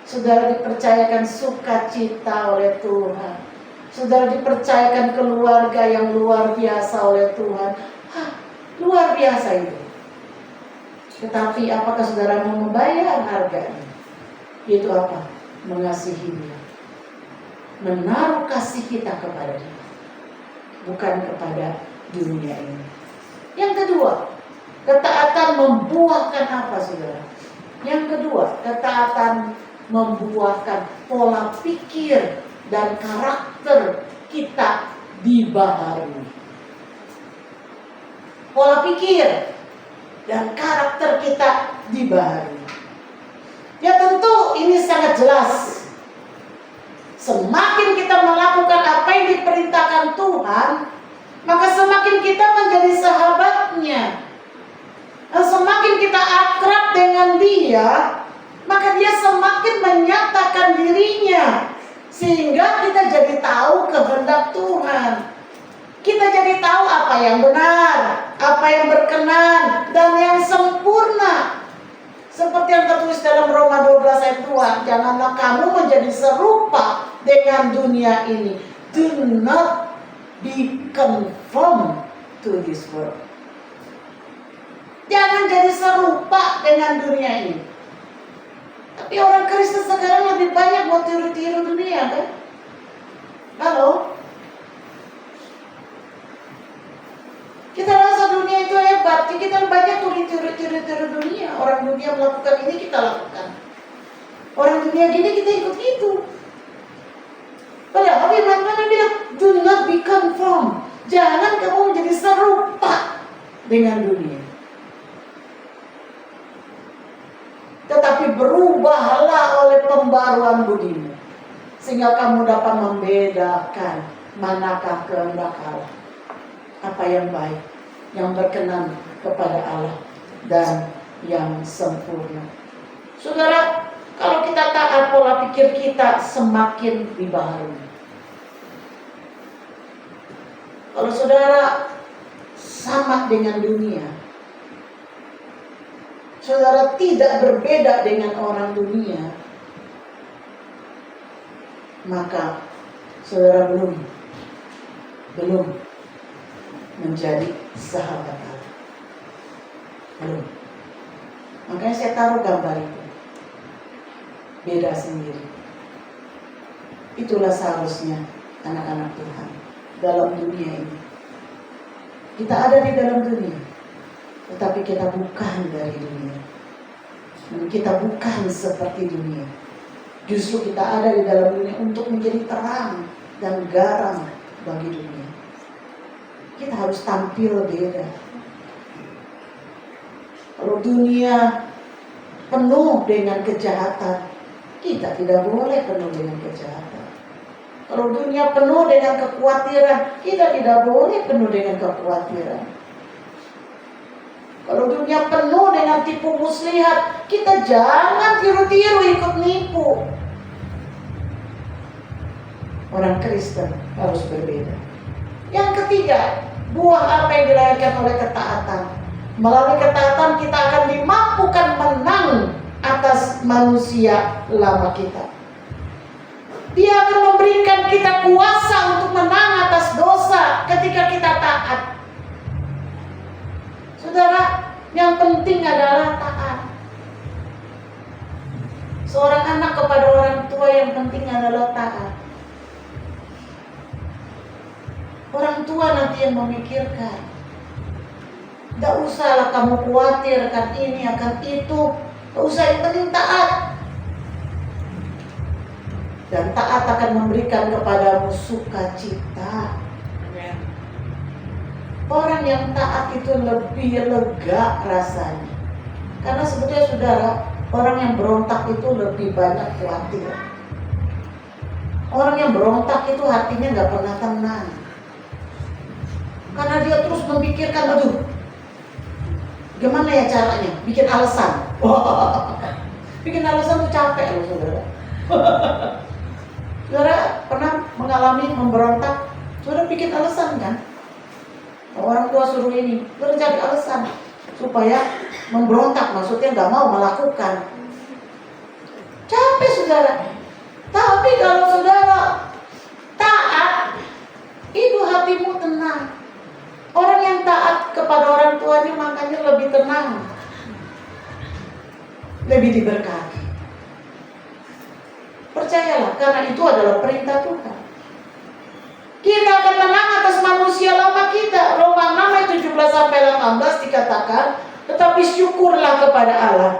Saudara dipercayakan sukacita oleh Tuhan. Saudara dipercayakan keluarga yang luar biasa oleh Tuhan. Hah, luar biasa itu. Tetapi apakah saudara mau membayar harganya? Itu apa? Mengasihi dia. Menaruh kasih kita kepada dia, bukan kepada dunia ini. Yang kedua, ketaatan membuahkan apa, saudara? Yang kedua, ketaatan membuahkan pola pikir dan karakter kita dibaharui. Pola pikir dan karakter kita dibaharui. Ya tentu ini sangat jelas. Semakin kita melakukan apa yang diperintahkan Tuhan, maka semakin kita menjadi sahabatnya. Dan semakin kita akrab dengan dia, maka dia semakin menyatakan dirinya. Sehingga kita jadi tahu kehendak Tuhan. Kita jadi tahu apa yang benar, apa yang berkenan, dan yang sempurna. Seperti yang tertulis dalam Roma 12 ayat 2, janganlah kamu menjadi serupa dengan dunia ini. Do not be conformed to this world. Jangan jadi serupa dengan dunia ini. Tapi orang Kristen sekarang lebih banyak mau tiru-tiru dunia, kan? Halo? Kita rasa dunia itu hebat, kita banyak tuh tiru-tiru dunia. Orang dunia melakukan ini, kita lakukan. Orang dunia gini, kita ikut gitu. Padahal firman Tuhan bilang, do not be conformed. Jangan kamu menjadi serupa dengan dunia. Tetapi berubahlah oleh pembaruan budimu, sehingga kamu dapat membedakan manakah kehendak Allah, apa yang baik, yang berkenan kepada Allah, dan yang sempurna. Saudara, kalau kita taat, pola pikir kita semakin dibaharui. Kalau saudara sama dengan dunia, saudara tidak berbeda dengan orang dunia, maka saudara belum menjadi sahabat Allah. Belum. Makanya saya taruh gambar itu. Beda sendiri. Itulah seharusnya anak-anak Tuhan dalam dunia ini. Kita ada di dalam dunia, tetapi kita bukan dari dunia. Kita bukan seperti dunia. Justru kita ada di dalam dunia untuk menjadi terang dan garam bagi dunia. Kita harus tampil beda. Kalau dunia penuh dengan kejahatan, kita tidak boleh penuh dengan kejahatan. Kalau dunia penuh dengan kekhawatiran, kita tidak boleh penuh dengan kekhawatiran. Kalau dunia penuh dengan tipu muslihat, kita jangan tiru-tiru ikut nipu. Orang Kristen harus berbeda. Yang ketiga, buah apa yang dilahirkan oleh ketaatan. Melalui ketaatan kita akan dimampukan menang atas manusia lama kita. Dia akan memberikan kita kuasa untuk menang atas dosa ketika kita taat. Saudara, yang penting adalah taat. Seorang anak kepada orang tua yang penting adalah taat. Orang tua nanti yang memikirkan. Tidak usahlah kamu khawatir akan ini, akan itu. Tidak usah, yang penting taat. Dan taat akan memberikan kepadamu sukacita. Orang yang taat itu lebih lega rasanya. Karena sebetulnya saudara, orang yang berontak itu lebih banyak khawatir. Orang yang berontak itu hatinya gak pernah tenang. Karena dia terus memikirkan, aduh, gimana ya caranya? Bikin alasan. Bikin alasan tuh capek loh saudara. Saudara pernah mengalami memberontak? Saudara bikin alasan kan? Orang tua suruh ini, saudara cari alasan supaya memberontak, maksudnya nggak mau melakukan. Capek saudara. Tapi kalau saudara taat, itu hatimu tenang. Orang yang taat kepada orang tuanya makanya lebih tenang. lebih diberkati. Percayalah, karena itu adalah perintah Tuhan. Kita akan menang atas manusia lama kita. Roma 6 ayat 17-18 dikatakan, tetapi syukurlah kepada Allah.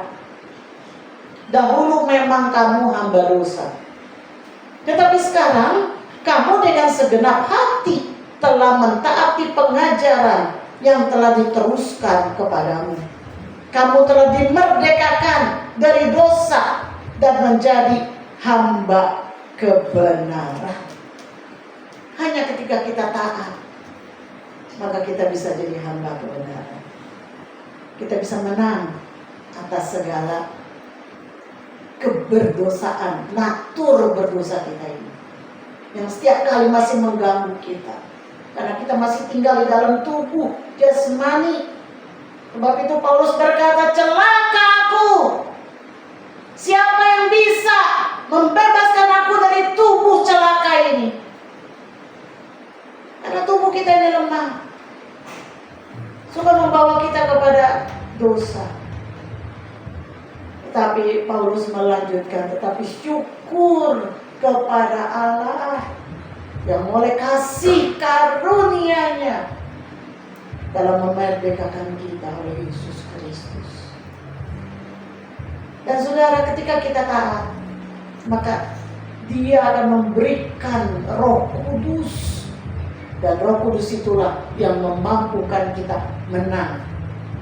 Dahulu memang kamu hamba dosa, tetapi sekarang kamu dengan segenap hati telah mentaati pengajaran yang telah diteruskan kepadamu. Kamu telah dimerdekakan dari dosa dan menjadi hamba kebenaran. Hanya ketika kita taat, maka kita bisa jadi hamba kebenaran. Kita bisa menang atas segala keberdosaan, natur berdosa kita ini, yang setiap kali masih mengganggu kita. Karena kita masih tinggal di dalam tubuh jasmani. Sebab itu Paulus berkata, celaka aku. Siapa yang bisa membebaskan aku dari tubuh celaka ini? Karena tubuh kita ini lemah, suka membawa kita kepada dosa. Tetapi Paulus melanjutkan, tetapi syukur kepada Allah yang oleh kasih karunia-Nya dalam memerdekakan kita oleh Yesus Kristus. Dan saudara, ketika kita taat, maka Dia akan memberikan Roh Kudus. Dan Roh Kudus itulah yang memampukan kita menang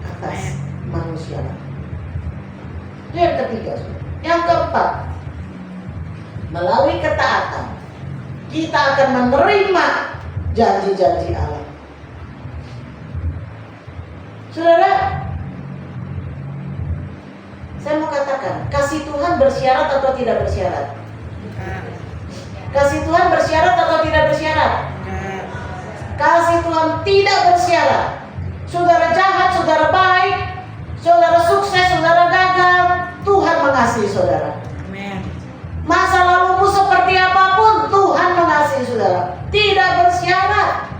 atas manusia. Yang ketiga, yang keempat, melalui ketaatan kita akan menerima janji-janji Allah. Saudara, saya mau katakan, kasih Tuhan bersyarat atau tidak bersyarat? Kasih Tuhan bersyarat atau tidak bersyarat? Kasih Tuhan tidak bersyarat. Saudara jahat, saudara baik, saudara sukses, saudara gagal, Tuhan mengasihi saudara. Masa lalumu seperti apapun, Tuhan mengasihi saudara. Tidak bersyarat.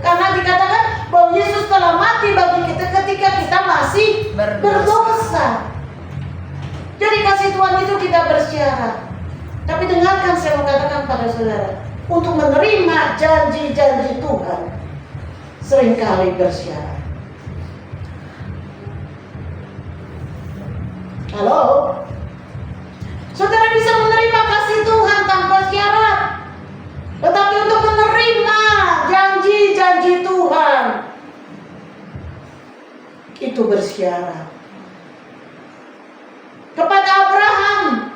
Karena dikatakan bahwa Yesus telah mati bagi kita ketika kita masih berdosa. Jadi kasih Tuhan itu tidak bersyarat. Tapi dengarkan, saya mau katakan pada saudara, untuk menerima janji-janji Tuhan seringkali bersyarat. Halo? Saudara bisa menerima kasih Tuhan tanpa syarat. Tetapi untuk menerima janji-janji Tuhan itu bersyarat. Kepada Abraham,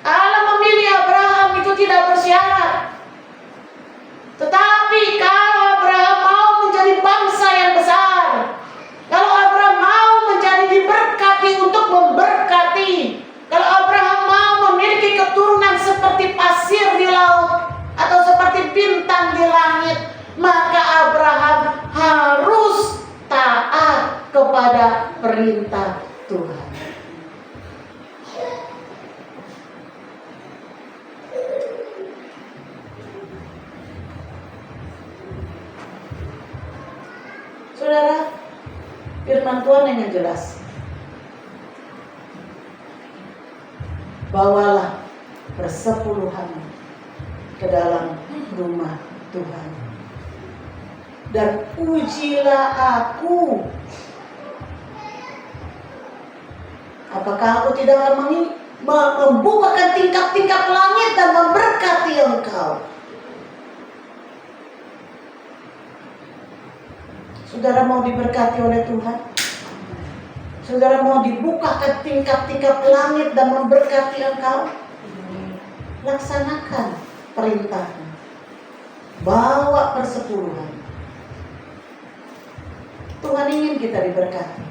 Allah memilih Abraham itu tidak bersyarat. Tetapi kalau Abraham mau menjadi bangsa yang besar, kalau Abraham mau menjadi diberkati untuk memberkati, kalau Abraham mau memiliki keturunan seperti pasir di laut atau seperti bintang di langit, maka Abraham harus taat kepada perintah Tuhan. Saudara, firman Tuhan yang jelas. Bawalah persepuluhan ke dalam rumah Tuhan dan ujilah aku. Apakah aku tidak akan membukakan tingkap-tingkap langit dan memberkati engkau? Saudara mau diberkati oleh Tuhan? Saudara mau dibukakan tingkap-tingkap langit dan memberkati engkau? Laksanakan perintahnya. Bawa persepuluhan. Tuhan ingin kita diberkati.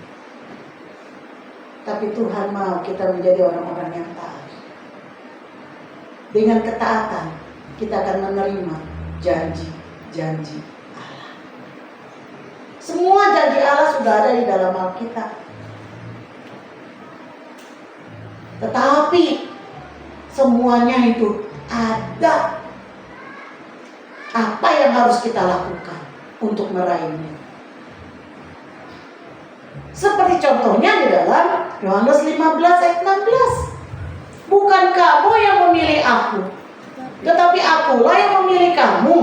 Tapi Tuhan mau kita menjadi orang-orang yang taat. Dengan ketaatan kita akan menerima janji-janji Allah. Semua janji Allah sudah ada di dalam Alkitab. Tetapi semuanya itu ada. Apa yang harus kita lakukan untuk meraihnya? Seperti contohnya di dalam Yohanes 15 ayat 16. Bukan kamu yang memilih aku, tetapi akulah yang memilih kamu.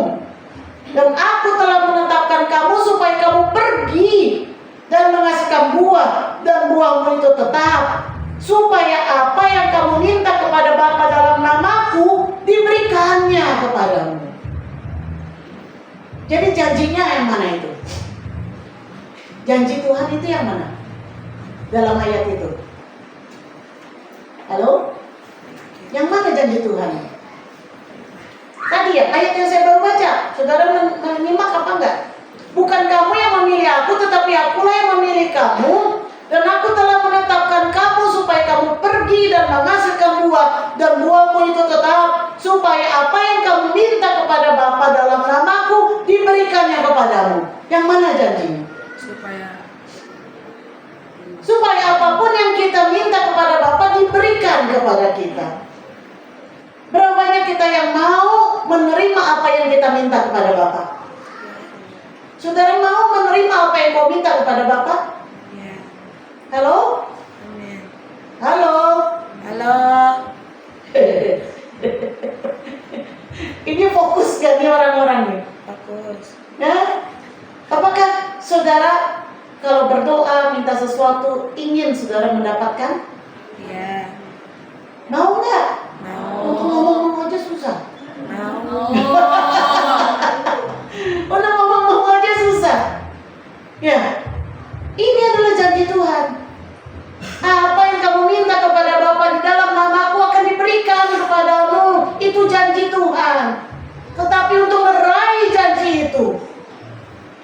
Dan aku telah menetapkan kamu supaya kamu pergi dan menghasilkan buah, dan buahmu itu tetap, supaya apa yang kamu minta kepada Bapa dalam namaku diberikannya kepadamu. Jadi janjinya yang mana itu? Janji Tuhan itu yang mana? Dalam ayat itu. Halo? Yang mana janji Tuhan? Tadi ya, ayat yang saya baru baca. Saudara menyimak apa enggak? Bukan kamu yang memilih aku, tetapi akulah yang memilih kamu. Dan aku telah menetapkan kamu supaya kamu pergi dan menghasilkan buah, dan buahmu itu tetap, supaya apa yang kamu minta kepada Bapa dalam namaku diberikannya kepadamu. Yang mana janjinya? Supaya apapun yang kita minta kepada Bapa diberikan kepada kita. Berapa banyak kita yang mau menerima apa yang kita minta kepada Bapa? Saudara mau menerima apa yang kau minta kepada Bapa? Halo? Halo? Halo. Ini fokus gak nih orang-orang nih? Fokus. Nah, apakah saudara kalau berdoa minta sesuatu ingin saudara mendapatkan? Iya. Mau nggak? Mau. Untuk ngomong-ngomong aja susah. Mau. Udah ngomong-ngomong aja susah. Ya, ini adalah janji Tuhan. Apa yang kamu minta kepada Bapa di dalam namaku akan diberikan kepadamu. Itu janji Tuhan. Tetapi untuk meraih janji itu,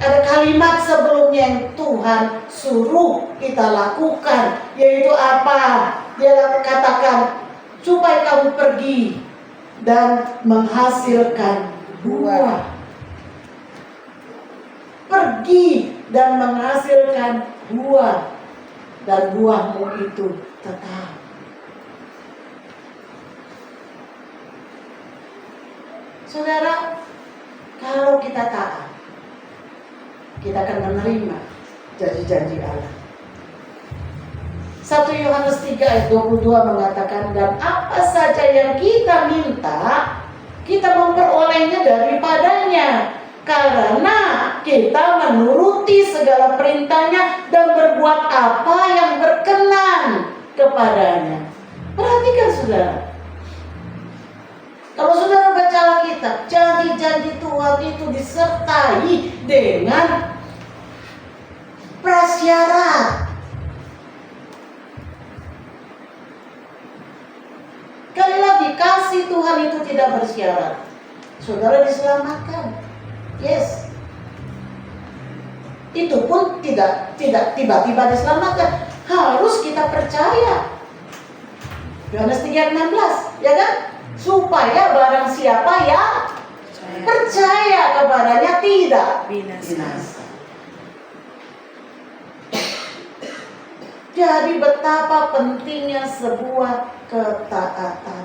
ada kalimat sebelumnya yang Tuhan suruh kita lakukan, yaitu apa? Dia katakan, supaya kamu pergi dan menghasilkan buah. Pergi dan menghasilkan buah, dan buahmu itu tetap. Saudara, kalau kita taat, kita akan menerima janji-janji Allah. 1 Yohanes 3 ayat 22 mengatakan, dan apa saja yang kita minta, kita memperolehnya daripadanya, karena kita menuruti segala perintahnya dan berbuat apa yang berkenan kepadanya. Perhatikan saudara, kalau saudara baca Alkitab, janji-janji Tuhan itu disertai dengan prasyarat. Sekali lagi, kasih Tuhan itu tidak bersyarat. Saudara diselamatkan. Yes. Itu pun tidak tiba-tiba diselamatkan. Harus kita percaya. Yohanes 3:16, ya kan? Supaya barang siapa yang percaya kepadanya tidak binasa. Jadi betapa pentingnya sebuah ketaatan.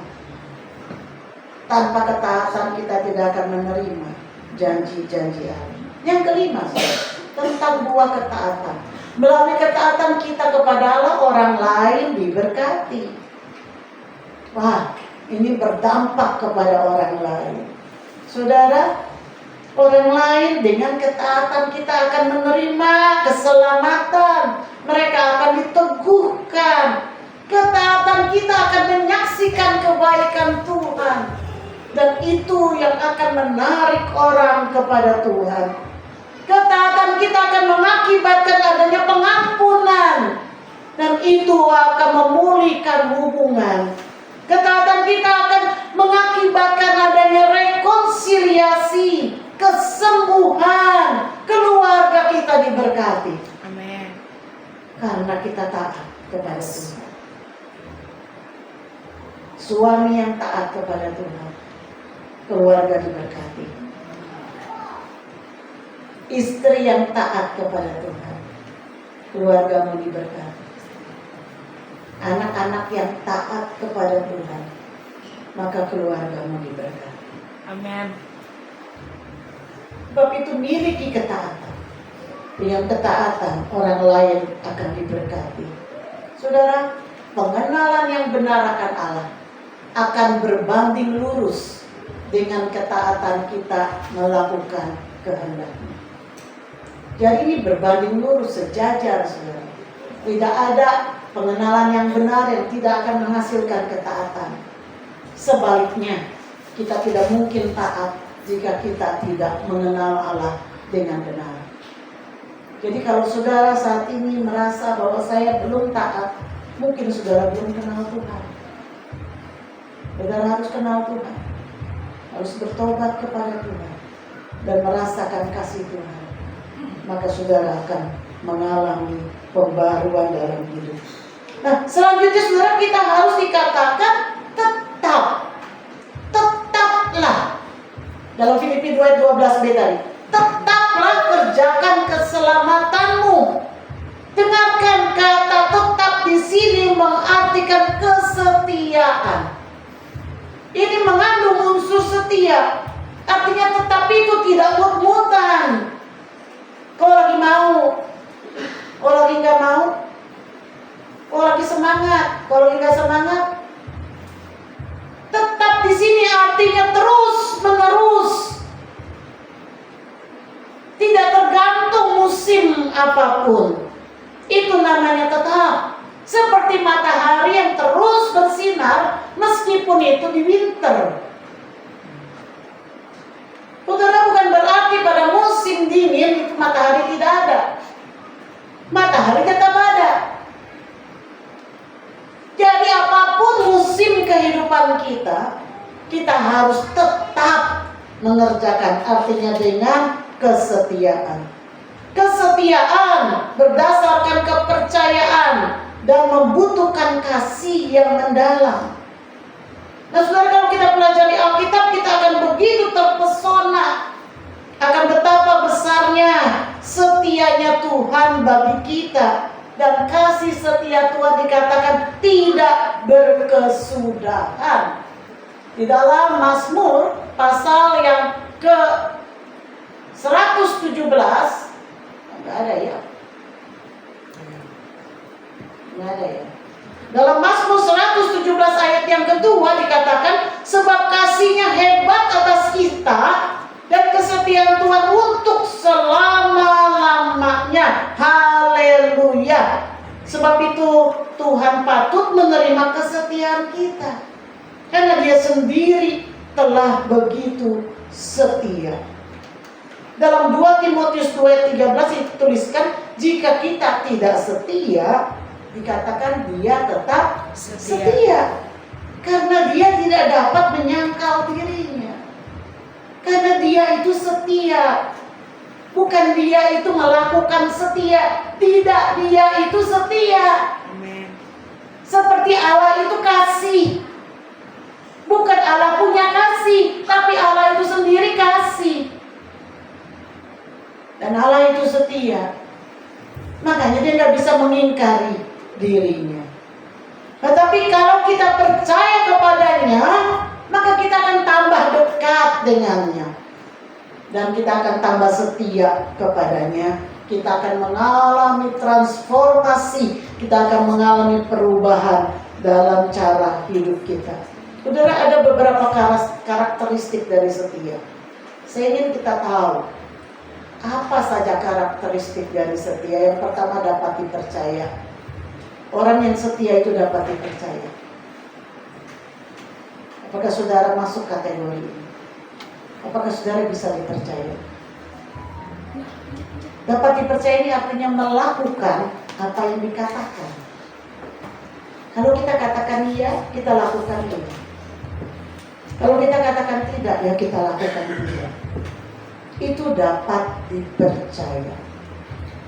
Tanpa ketaatan kita tidak akan menerima janji-janji Allah. Yang kelima, tentang buah ketaatan. Melalui ketaatan kita kepada Allah, orang lain diberkati. Wah, ini berdampak kepada orang lain. Saudara, orang lain dengan ketaatan kita akan menerima keselamatan. Mereka akan diteguhkan. Ketaatan kita akan menyaksikan kebaikan Tuhan. Dan itu yang akan menarik orang kepada Tuhan. Ketaatan kita akan mengakibatkan adanya pengampunan. Dan itu akan memulihkan hubungan. Ketaatan kita akan mengakibatkan adanya rekonsiliasi, kesembuhan, keluarga kita diberkati. Amin. Karena kita taat kepada Tuhan. Suami yang taat kepada Tuhan, keluarga diberkati. Istri yang taat kepada Tuhan, keluargamu diberkati. Anak-anak yang taat kepada Tuhan, maka keluargamu diberkati. Amin. Sebab itu miliki ketaatan. Dengan ketaatan orang lain akan diberkati. Saudara, pengenalan yang benar akan Allah akan berbanding lurus dengan ketaatan kita melakukan kehendak-Nya. Jadi ini berbanding lurus, sejajar, saudara. Tidak ada pengenalan yang benar yang tidak akan menghasilkan ketaatan. Sebaliknya, kita tidak mungkin taat jika kita tidak mengenal Allah dengan benar. Jadi kalau saudara saat ini merasa bahwa saya belum taat, mungkin saudara belum kenal Tuhan. Saudara harus kenal Tuhan, harus bertobat kepada Tuhan dan merasakan kasih Tuhan. Maka saudara akan mengalami pembaruan dalam hidup. Nah, selanjutnya saudara, kita harus dikatakan tetaplah. Dalam Filipi 2 ayat 12b tadi, tetaplah kerjakan keselamatanmu. Dengarkan kata tetap di sini mengartikan kesetiaan. Ini mengandung unsur setia. Artinya tetap itu tidak mut-mutan. Kalau lagi mau, kalau lagi nggak mau, kalau lagi semangat, kalau lagi nggak semangat. Tetap di sini artinya terus menerus, tidak tergantung musim apapun. Itu namanya tetap. Seperti matahari yang terus bersinar meskipun itu di winter. Saudara, bukan berarti pada musim dingin itu matahari tidak ada. Matahari tetap ada. Jadi apapun musim kehidupan kita, kita harus tetap mengerjakan, artinya dengan kesetiaan. Kesetiaan berdasarkan kepercayaan dan membutuhkan kasih yang mendalam. Nah, saudara, kalau kita pelajari Alkitab, kita akan begitu terpesona akan betapa besarnya setianya Tuhan bagi kita. Dan kasih setia Tuhan dikatakan tidak berkesudahan. Di dalam Mazmur pasal yang ke 117, enggak ada ya? Enggak ada ya? Dalam Mazmur 117 ayat yang kedua dikatakan, sebab kasih-Nya hebat atas kita dan kesetiaan Tuhan untuk selama-lamanya. Haleluya. Sebab itu Tuhan patut menerima kesetiaan kita, karena Dia sendiri telah begitu setia. Dalam 2 Timotius 2 ayat 13 dituliskan, jika kita tidak setia, dikatakan dia tetap setia. Karena dia tidak dapat menyangkal dirinya. Karena dia itu setia. Bukan dia itu melakukan setia. Tidak, dia itu setia. Amin. Seperti Allah itu kasih. Bukan Allah punya kasih, tapi Allah itu sendiri kasih. Dan Allah itu setia. Makanya dia nggak bisa mengingkari dirinya. Tetapi kalau kita percaya kepadanya, maka kita akan tambah dekat dengannya. Dan kita akan tambah setia kepadanya. Kita akan mengalami transformasi. Kita akan mengalami perubahan dalam cara hidup kita. Saudara, ada beberapa karakteristik dari setia. Saya ingin kita tahu apa saja karakteristik dari setia. Yang pertama, dapat dipercaya. Orang yang setia itu dapat dipercaya. Apakah saudara masuk kategori ini? Apakah saudara bisa dipercaya? Dapat dipercaya ini artinya melakukan apa yang dikatakan. Kalau kita katakan iya, kita lakukan iya. Kalau kita katakan tidak, ya kita lakukan tidak. Itu dapat dipercaya.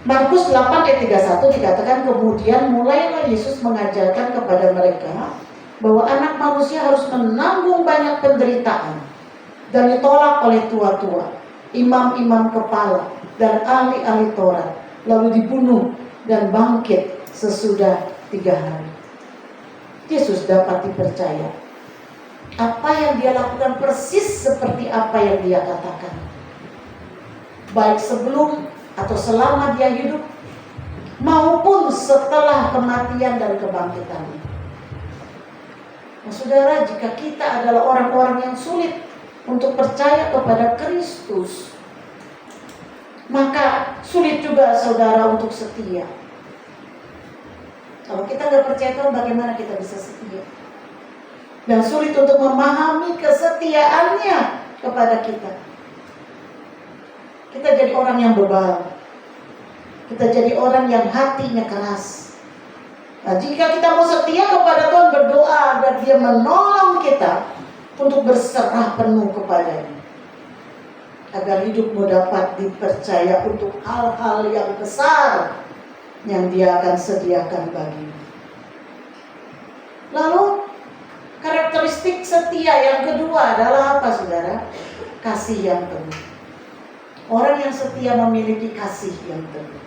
Markus 8 ayat 31 dikatakan, kemudian mulailah Yesus mengajarkan kepada mereka bahwa anak manusia harus menanggung banyak penderitaan dan ditolak oleh tua-tua, imam-imam kepala dan ahli-ahli Taurat, lalu dibunuh dan bangkit sesudah 3 hari. Yesus dapat dipercaya. Apa yang dia lakukan persis seperti apa yang dia katakan. Baik sebelum atau selama dia hidup, maupun setelah kematian dan kebangkitannya. Nah, saudara, jika kita adalah orang-orang yang sulit untuk percaya kepada Kristus, maka sulit juga saudara untuk setia. Kalau kita nggak percaya Tuhan, bagaimana kita bisa setia? Dan sulit untuk memahami kesetiaannya kepada kita. Kita jadi orang yang bebal. Kita jadi orang yang hatinya keras. Nah, jika kita mau setia kepada Tuhan, berdoa agar Dia menolong kita untuk berserah penuh kepadanya, agar hidupmu dapat dipercaya untuk hal-hal yang besar yang Dia akan sediakan bagimu. Lalu karakteristik setia yang kedua adalah apa, saudara? Kasih yang teguh. Orang yang setia memiliki kasih yang teguh.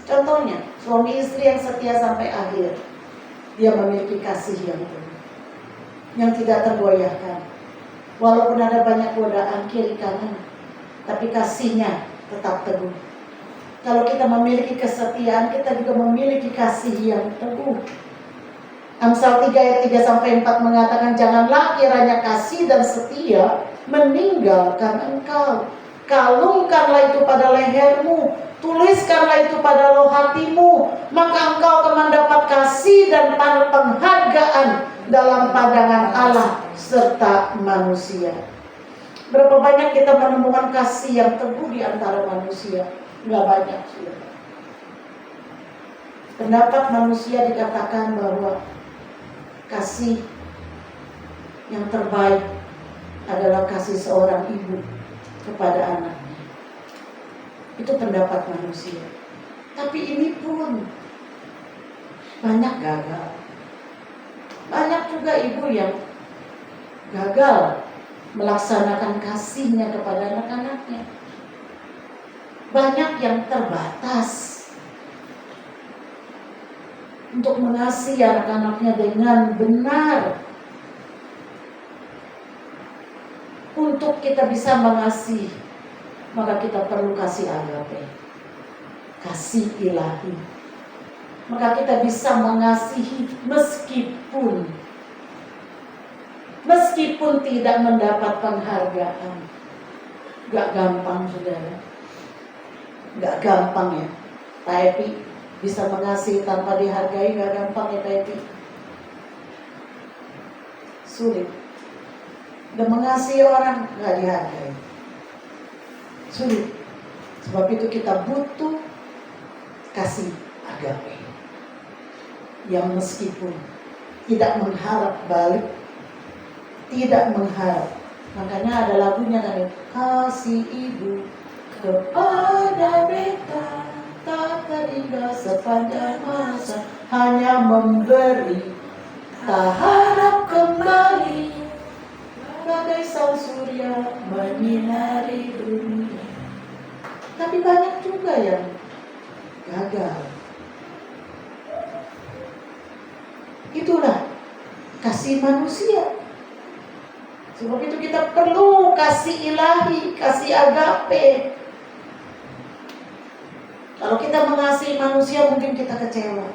Contohnya, suami istri yang setia sampai akhir, dia memiliki kasih yang teguh, yang tidak tergoyahkan. Walaupun ada banyak godaan kiri kanan, tapi kasihnya tetap teguh. Kalau kita memiliki kesetiaan, kita juga memiliki kasih yang teguh. Amsal 3 ayat 3-4 mengatakan, janganlah kiranya kasih dan setia meninggalkan engkau. Kalungkanlah itu pada lehermu, tuliskanlah itu pada loh hatimu, maka engkau akan mendapat kasih dan penghargaan dalam pandangan Allah serta manusia. Berapa banyak kita menemukan kasih yang teguh di antara manusia? Nggak banyak, saudara. Pendapat manusia dikatakan bahwa kasih yang terbaik adalah kasih seorang ibu kepada anaknya. Itu pendapat manusia. Tapi ini pun banyak gagal. Banyak juga ibu yang gagal melaksanakan kasihnya kepada anak-anaknya. Banyak yang terbatas untuk mengasihi anak-anaknya dengan benar. Untuk kita bisa mengasihi, maka kita perlu kasih agape, kasih ilahi. Maka kita bisa mengasihi meskipun tidak mendapat penghargaan. Gak gampang, saudara. Gak gampang ya. Tapi bisa mengasihi tanpa dihargai, gak gampang ya, tapi sulit. Dan mengasihi orang gak dihargai, sulit. Sebab itu kita butuh kasih agape yang meskipun tidak mengharap balik, tidak mengharap. Makanya ada lagunya kan, kasih ibu kepada beta tak terhingga sepanjang masa, hanya memberi tak harap kembali, bagai sang surya menyinari dunia. Tapi banyak juga yang gagal. Itulah kasih manusia. Sebab itu kita perlu kasih ilahi, kasih agape. Kalau kita mengasihi manusia mungkin kita kecewa.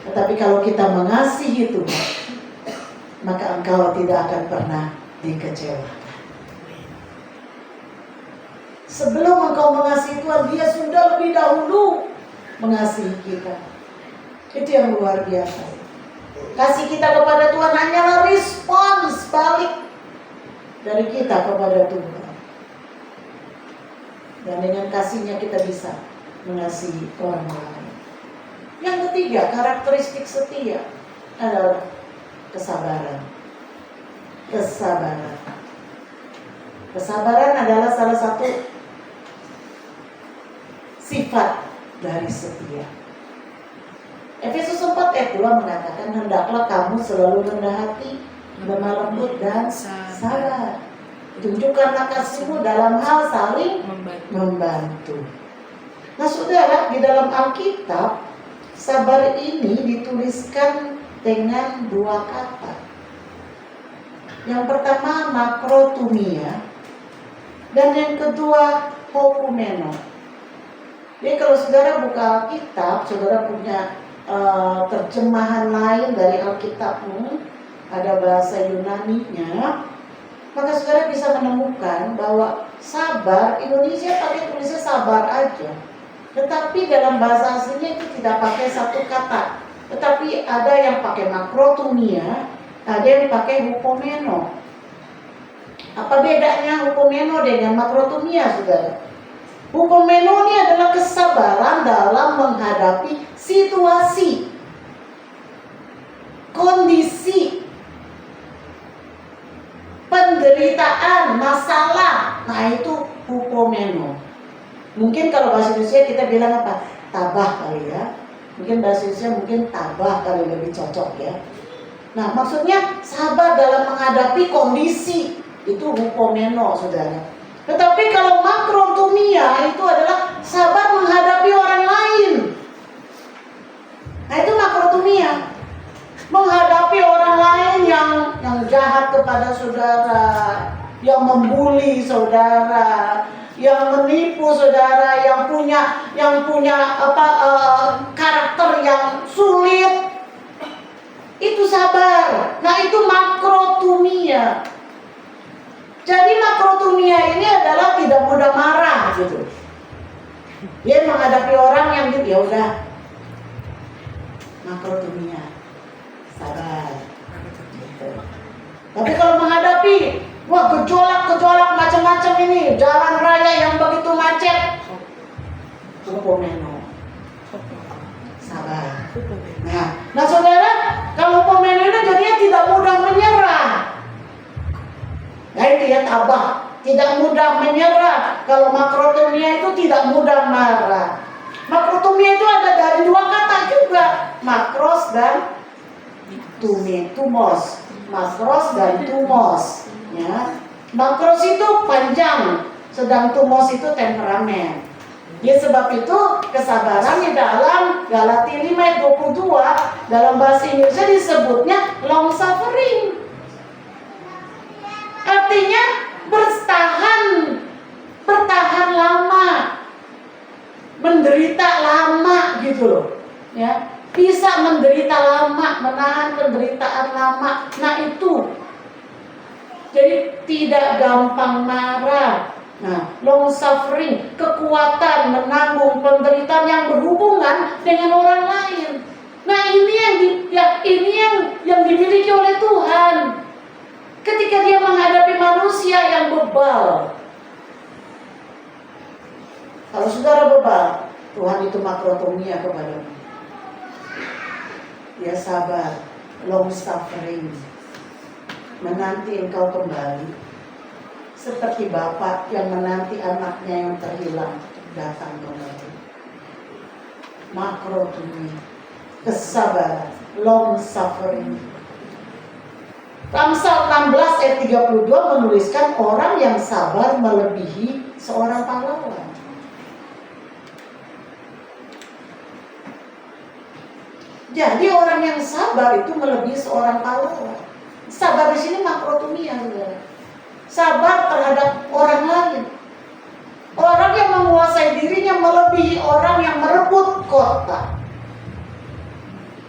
Tetapi kalau kita mengasihi Tuhan, maka engkau tidak akan pernah dikecewakan. Sebelum engkau mengasihi Tuhan, Dia sudah lebih dahulu mengasihi kita. Itu yang luar biasa. Kasih kita kepada Tuhan hanyalah respons balik dari kita kepada Tuhan. Dan dengan kasihnya kita bisa mengasihi orang lain. Yang ketiga, karakteristik setia adalah kesabaran. Kesabaran. Kesabaran adalah salah satu sifat dari setia. Efesus 4 ayat 2 mengatakan, hendaklah kamu selalu rendah hati, lemah lembut dan sabar. Tunjukkanlah kasihmu dalam hal saling membantu. Nah, saudara, di dalam Alkitab sabar ini dituliskan dengan dua kata. Yang pertama makrotumia dan yang kedua hokumeno. Jadi kalau saudara buka Alkitab, saudara punya terjemahan lain dari Alkitabmu, ada bahasa Yunaninya, maka saudara bisa menemukan bahwa sabar, Indonesia pakai tulisnya sabar aja. Tetapi dalam bahasa aslinya itu tidak pakai satu kata. Tetapi ada yang pakai makrotumia, ada yang pakai hupomeno. Apa bedanya hupomeno dengan makrotumia, saudara? Hupomeno ini adalah kesabaran dalam menghadapi situasi, kondisi, penderitaan, masalah. Nah itu hupomeno. Mungkin kalau bahasa Indonesia kita bilang apa? Tabah kali ya. Mungkin bahasa Indonesia mungkin tabah kali lebih cocok ya. Nah maksudnya sabar dalam menghadapi kondisi. Itu hupomeno, saudara. Tetapi kalau makrotumia itu adalah sabar menghadapi orang lain. Nah itu makrotumia. Menghadapi orang lain yang jahat kepada saudara, yang membuli saudara, yang menipu saudara, yang punya karakter yang sulit. Itu sabar. Nah itu makrotumia. Jadi makrotumia ini adalah tidak mudah marah gitu. Dia menghadapi orang yang gitu, ya udah. Makrotumia, sabar. Gitu. Tapi kalau menghadapi, wah gejolak macam-macam ini, jalan raya yang begitu macet, hupomeno, sabar. Nah saudara, kalau hupomeno ini jadinya tidak mudah menyerah. Nah itu ya tabah, tidak mudah menyerah. Kalau makrotumia itu tidak mudah marah. Makrotumia itu ada dari dua kata juga, makros dan tumos. Makros dan tumos. Ya. Makros itu panjang, sedang tumos itu temperamen. Ya sebab itu kesabaran di dalam Galatia 5 ayat 22 dalam bahasa Indonesia disebutnya long suffering. Artinya bertahan lama, menderita lama gitu loh, ya. Bisa menderita lama, menahan penderitaan lama. Nah itu, jadi tidak gampang marah. Nah, long suffering, kekuatan menanggung penderitaan yang berhubungan dengan orang lain. Nah ini yang dimiliki oleh Tuhan. Ketika dia menghadapi manusia yang bebal. Kalau saudara bebal, Tuhan itu makrotumia kepadamu. Dia sabar, long suffering, menanti engkau kembali. Seperti bapak yang menanti anaknya yang terhilang datang kembali. Makrotumia, kesabaran, long suffering. Amsal 16 ayat 32 menuliskan orang yang sabar melebihi seorang pahlawan. Jadi orang yang sabar itu melebihi seorang pahlawan. Sabar di sini makrotumia, saudara. Sabar terhadap orang lain. Orang yang menguasai dirinya melebihi orang yang merebut kota.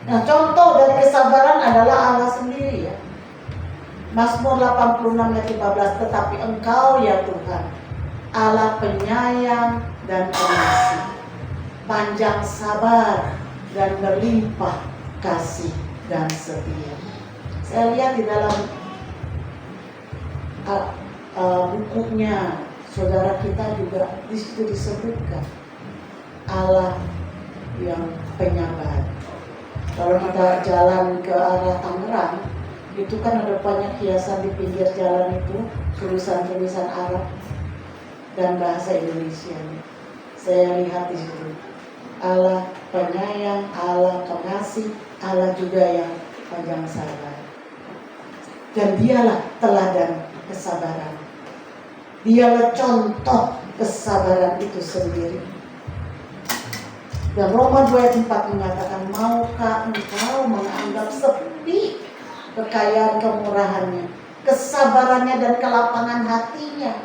Nah, contoh dari kesabaran adalah Allah sendiri ya. Mazmur 86 ayat 15, tetapi Engkau ya Tuhan, Allah penyayang dan pengasih, panjang sabar dan berlimpah kasih dan setia. Saya lihat di dalam bukunya saudara kita juga di situ disebutkan Allah yang penyabar. Kalau kita jalan ke arah Tangerang, itu kan ada banyak hiasan di pinggir jalan itu, tulisan-tulisan Arab dan bahasa Indonesia. Saya lihat di situ, Allah penyayang, Allah pengasih, Allah juga yang panjang sabar. Dan dialah teladan kesabaran. Dialah contoh kesabaran itu sendiri. Dan Roma 2 ayat 4 mengatakan, maukah engkau menganggap sepi kekayaan kemurahannya, kesabarannya dan kelapangan hatinya?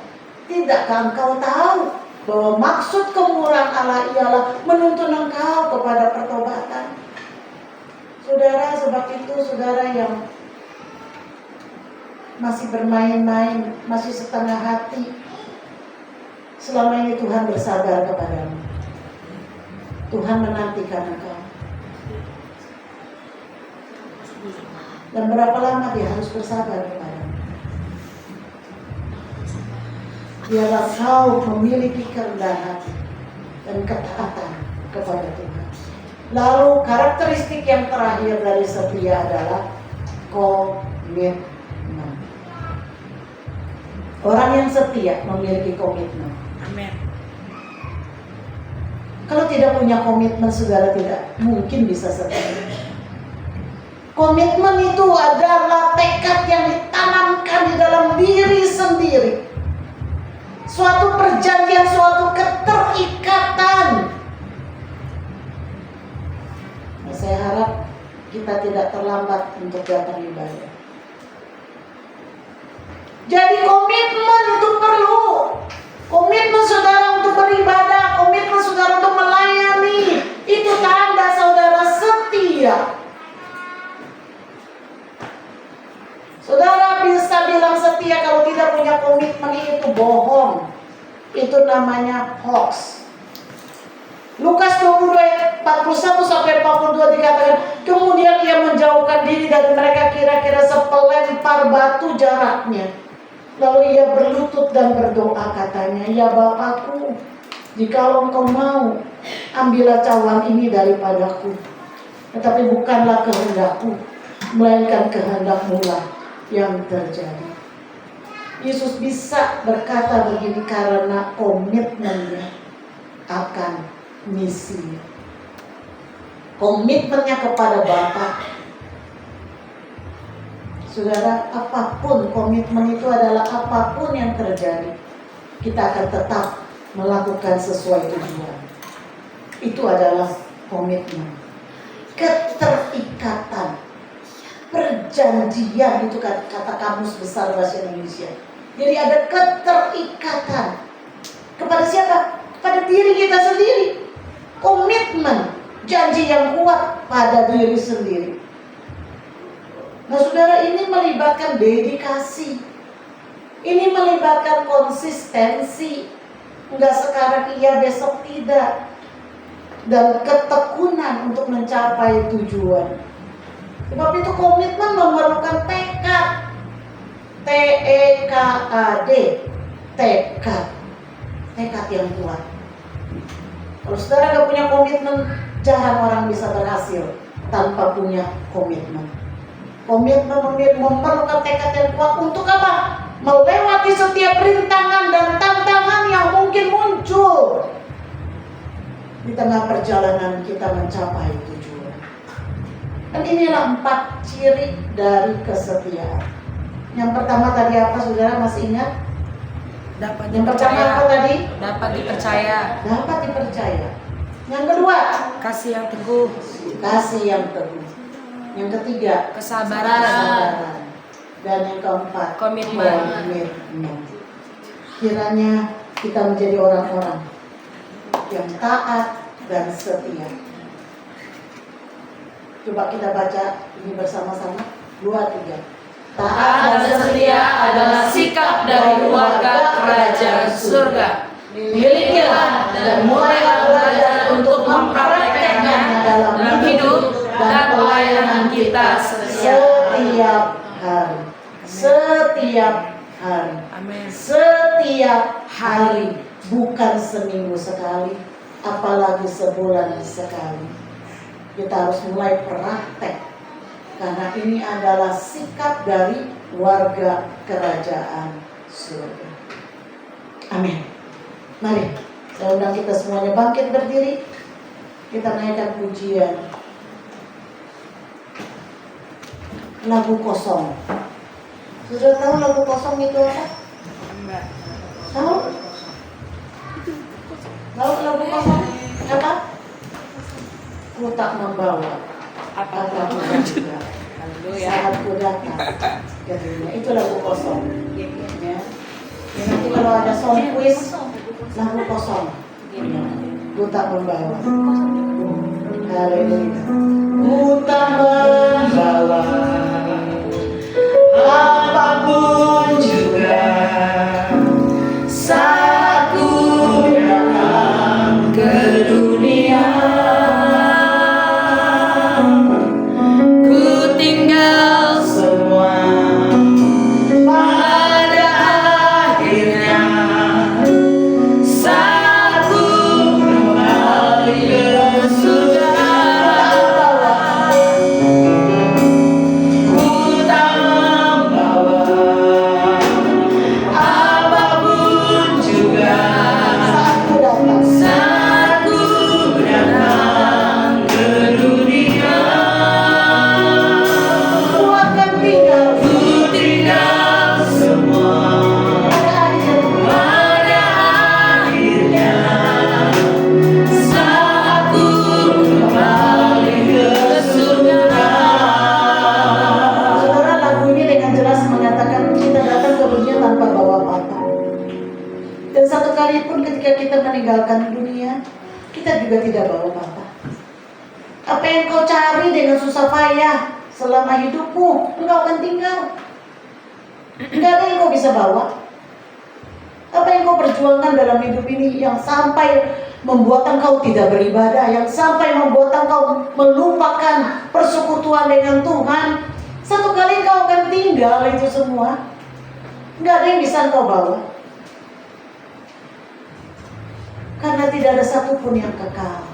Tidakkah engkau tahu bahwa maksud kemurahan Allah ialah menuntun engkau kepada pertobatan. Saudara, sebab itu saudara yang masih bermain-main, masih setengah hati, selama ini Tuhan bersabar kepadamu. Tuhan menantikan engkau. Dan berapa lama dia harus bersabar kepadamu? Biarlah kau memiliki kerendahan hati dan ketaatan kepada Tuhan. Lalu karakteristik yang terakhir dari setia adalah komitmen. Orang yang setia memiliki komitmen. Amin. Kalau tidak punya komitmen, saudara tidak mungkin bisa setia. Komitmen itu adalah tekad yang ditanamkan di dalam diri sendiri. Suatu perjanjian, suatu keterikatan. Nah, saya harap kita tidak terlambat untuk datang ibadah. Jadi komitmen itu perlu. Komitmen saudara untuk beribadah, komitmen saudara untuk melayani, itu tanda saudara setia. Saudara bisa bilang setia kalau tidak punya komitmen, itu bohong. Itu namanya hoax. Lukas 22 ayat 41 sampai 42 dikatakan, kemudian ia menjauhkan diri dari mereka kira-kira sepelempar batu jaraknya. Lalu ia berlutut dan berdoa, katanya, ya Bapakku, jikalau engkau mau, ambillah cawan ini daripadaku. Tetapi bukanlah kehendakku, melainkan kehendakmu lah yang terjadi. Yesus bisa berkata begini karena komitmennya akan misi. Komitmennya kepada Bapa. Saudara, apapun komitmen itu adalah apapun yang terjadi, kita akan tetap melakukan sesuai tujuan. Itu adalah komitmen. Keterikatan, perjanjian, itu kata kamus besar bahasa Indonesia. Jadi ada keterikatan. Kepada siapa? Kepada diri kita sendiri. Komitmen, janji yang kuat pada diri sendiri. Nah saudara, ini melibatkan dedikasi. Ini melibatkan konsistensi. Enggak sekarang iya, besok tidak. Dan ketekunan untuk mencapai tujuan. Sebab itu komitmen memerlukan tekad. T-E-K-A-D. Tekad. Tekad yang kuat. Kalau saudara gak punya komitmen, jarang orang bisa berhasil tanpa punya komitmen. Komitmen memerlukan tekad yang kuat untuk apa? Melewati setiap rintangan dan tantangan yang mungkin muncul di tengah perjalanan kita mencapai tujuan. Dan inilah 4 ciri dari kesetiaan. Yang pertama tadi apa, saudara masih ingat? Yang pertama apa tadi? Dapat dipercaya. Dapat dipercaya. Yang kedua, Kasih yang teguh. kasih yang teguh. Yang ketiga, Kesabaran. kesabaran. Dan yang keempat, Komitmen. komitmen. Kiranya kita menjadi orang-orang yang taat dan setia. Coba kita baca ini bersama-sama. 2, 3. Taat dan setia adalah sikap dari warga kerajaan surga. Milikilah dan mulailah belajar untuk mempraktekkannya dalam hidup dan pelayanan kita setiap hari. Setiap hari. Amin. Setiap hari, bukan seminggu sekali, apalagi sebulan sekali. Kita harus mulai praktek, karena ini adalah sikap dari warga kerajaan surga. Amin. Mari, saya undang kita semuanya bangkit berdiri. Kita naikkan pujian lagu kosong. Sudah tahu lagu kosong itu apa? Tahu? Tahu lagu kosong apa? Ku tak membawa apa-apa juga. Saat ku datang ke dunia. Itu lagu kosong. Ya. Nanti kalau ada song quiz, lampu kosong. Ku tak membawa. Haleluya. Ku tak membawa apapun juga saat ku datang ke dunia. Ku tinggal semua pada akhirnya saat ku kembali ke surga. Ku tak membawa apapun juga saat ku datang ke dunia. Ku akan tinggal semua pada akhirnya saat ku kembali ke surga. Saudara, lagu ini dengan jelas mengatakan kita datang ke dunia tanpa bawa apa-apa. Dan satu kali pun ketika kita meninggalkan dunia, kita juga tidak bawa apa-apa. Apa yang kau cari dengan susah payah selama hidupmu, engkau akan tinggal. Tidak ada yang kau bisa bawa. Apa yang kau perjuangkan dalam hidup ini yang sampai membuat engkau tidak beribadah, yang sampai membuat engkau melupakan persekutuan dengan Tuhan, satu kali engkau akan tinggal itu semua. Tidak ada yang bisa engkau bawa. Karena tidak ada satupun yang kekal.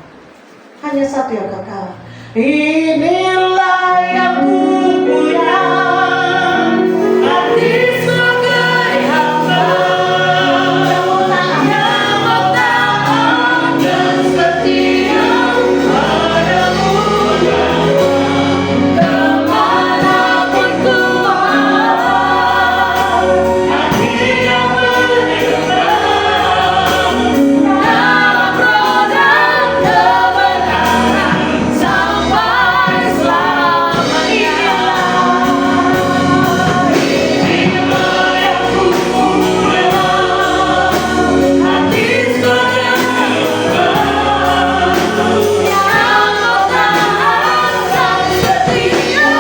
Hanya satu yang kekal. Inilah yang ku punya, hati sebagai hamba yang bertahan dan setia padamu. Kemanapun ku hati yang beriman dalam roda kebenaran sampai selamanya. Inilah yang ku punya, hati sebagai hamba yang bertahan dan setia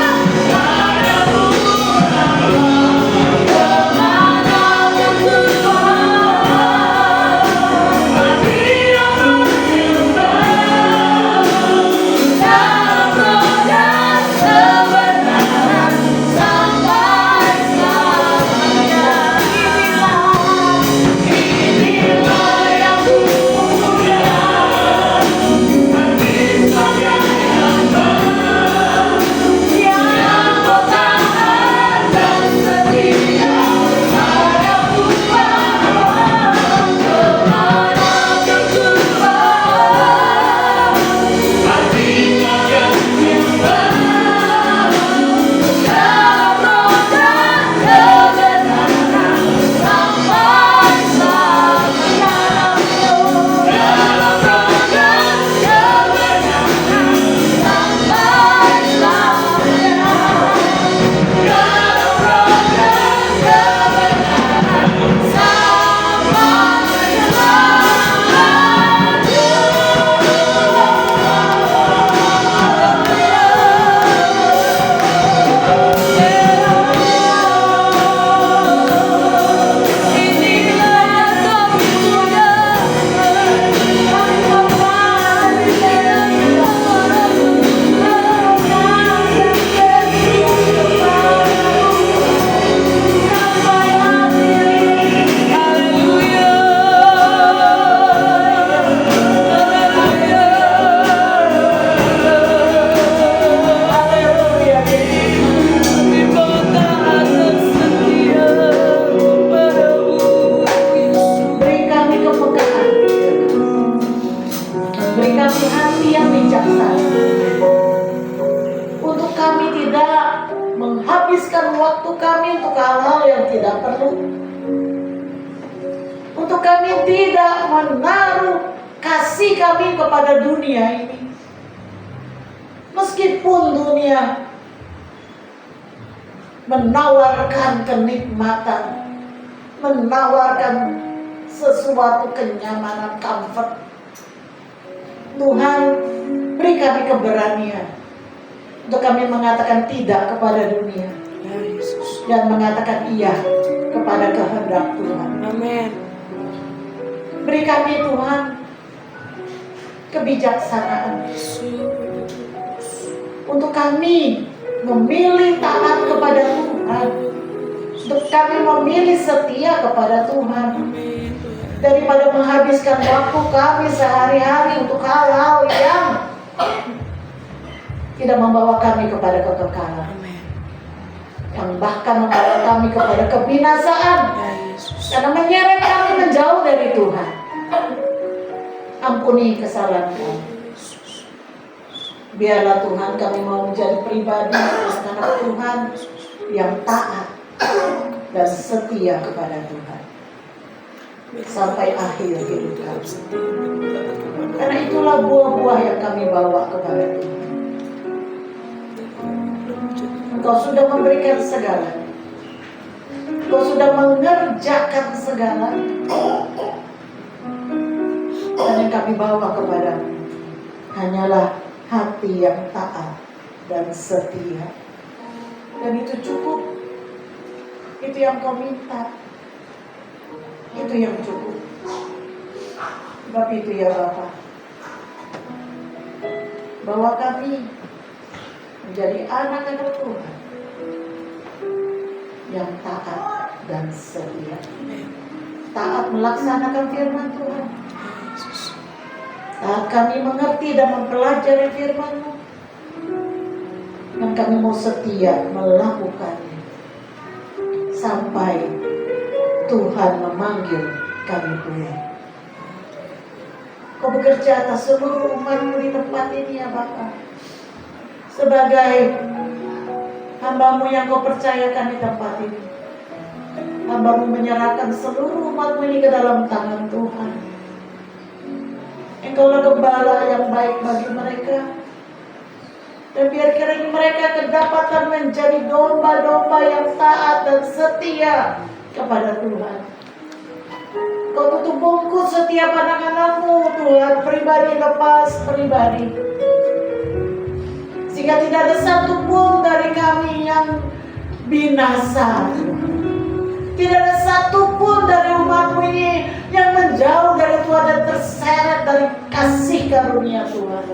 padamu. Kemanapun ku hati yang beriman dalam roda kebenaran sampai selamanya. Inilah yang ku punya, hati sebagai hamba yang bertahan dan setia padamu. Kemanapun ku hati yang beriman dalam roda kebenaran sampai selamanya. Dalam roda kebenaran sampai selamanya. Dalam roda kebenaran Beri kami kepekaan, beri kami hati yang bijaksana, untuk kami tidak menghabiskan waktu kami untuk hal-hal yang tidak perlu, untuk kami tidak menaruh kasih kami kepada dunia ini. Meskipun dunia menawarkan kenikmatan, menawarkan sesuatu kenyamanan, comfort. Tuhan, beri kami keberanian untuk kami mengatakan tidak kepada dunia dan mengatakan iya kepada kehendak Tuhan. Amin. Beri kami Tuhan kebijaksanaan untuk kami memilih taat kepada Tuhan, untuk kami memilih setia kepada Tuhan, daripada menghabiskan waktu kami sehari-hari untuk hal-hal yang tidak membawa kami kepada kekekalan, yang bahkan membawa kami kepada kebinasaan, karena menyeret kami menjauh dari Tuhan. Ampuni kesalahan kami. Biarlah Tuhan kami mau menjadi pribadi anak Tuhan yang taat dan setia kepada Tuhan sampai akhir hidup kami. Karena itulah buah-buah yang kami bawa kepada Tuhan. Engkau sudah memberikan segala, Engkau sudah mengerjakan segala, dan yang kami bawa kepadamu hanyalah hati yang taat dan setia. Dan itu cukup. Itu yang kau minta. Itu yang cukup. Sebab itu ya Bapa, bahwa kami menjadi anak-anak Tuhan yang taat dan setia. Taat melaksanakan firman Tuhan. Taat kami mengerti dan mempelajari firman-Mu. Dan kami mau setia melakukannya sampai Tuhan memanggil kami pulang. Kau bekerja atas seluruh umat-Mu di tempat ini ya Bapa, sebagai hamba-Mu yang Kau percayakan di tempat ini. Hamba-Mu menyerahkan seluruh umat-Mu ini ke dalam tangan Tuhan. Engkaulah gembala yang baik bagi mereka, dan biar kiranya mereka kedapatan menjadi domba-domba yang taat dan setia kepada Tuhan. Kau tutup bungkus setiap anak-anak-Mu Tuhan, pribadi lepas pribadi, sehingga tidak ada satupun dari kami yang binasa. Tidak ada satupun dari umat-Mu ini yang menjauh dari Tuhan dan terseret dari kasih karunia Tuhan.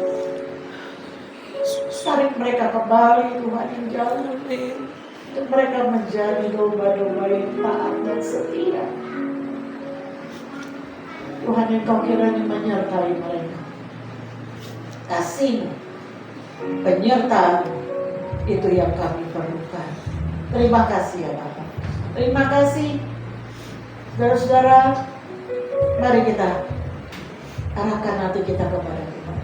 Tarik mereka kembali Tuhan yang jauh, untuk mereka menjadi domba-domba yang taat dan setia. Tuhan, yang Kau kiranya menyertai mereka. Kasih-Mu, penyertaan itu yang kami perlukan. Terima kasih ya Bapak. Terima kasih saudara-saudara. Mari kita arahkan hati kita kepada Tuhan.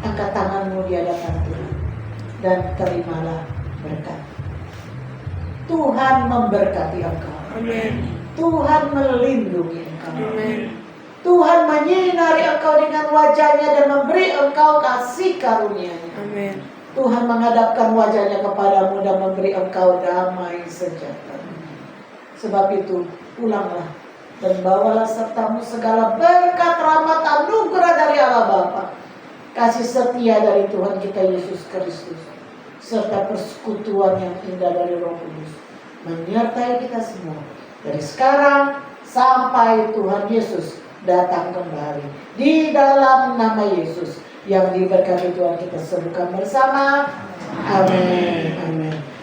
Angkat tanganmu di hadapan Tuhan dan terimalah berkat. Tuhan memberkati engkau. Amin. Tuhan melindungi engkau. Amin. Tuhan menyinari engkau dengan wajahnya dan memberi engkau kasih karunia-Nya. Amin. Tuhan menghadapkan wajahnya kepadamu dan memberi engkau damai sejahtera. Sebab itu, pulanglah dan bawalah sertamu segala berkat, rahmat, anugerah dari Allah Bapa, kasih setia dari Tuhan kita Yesus Kristus, serta persekutuan yang indah dari Roh Kudus menyertai kita semua dari sekarang sampai Tuhan Yesus datang kembali. Di dalam nama Yesus yang diberkati Tuhan kita serukan bersama. Amin. Amin.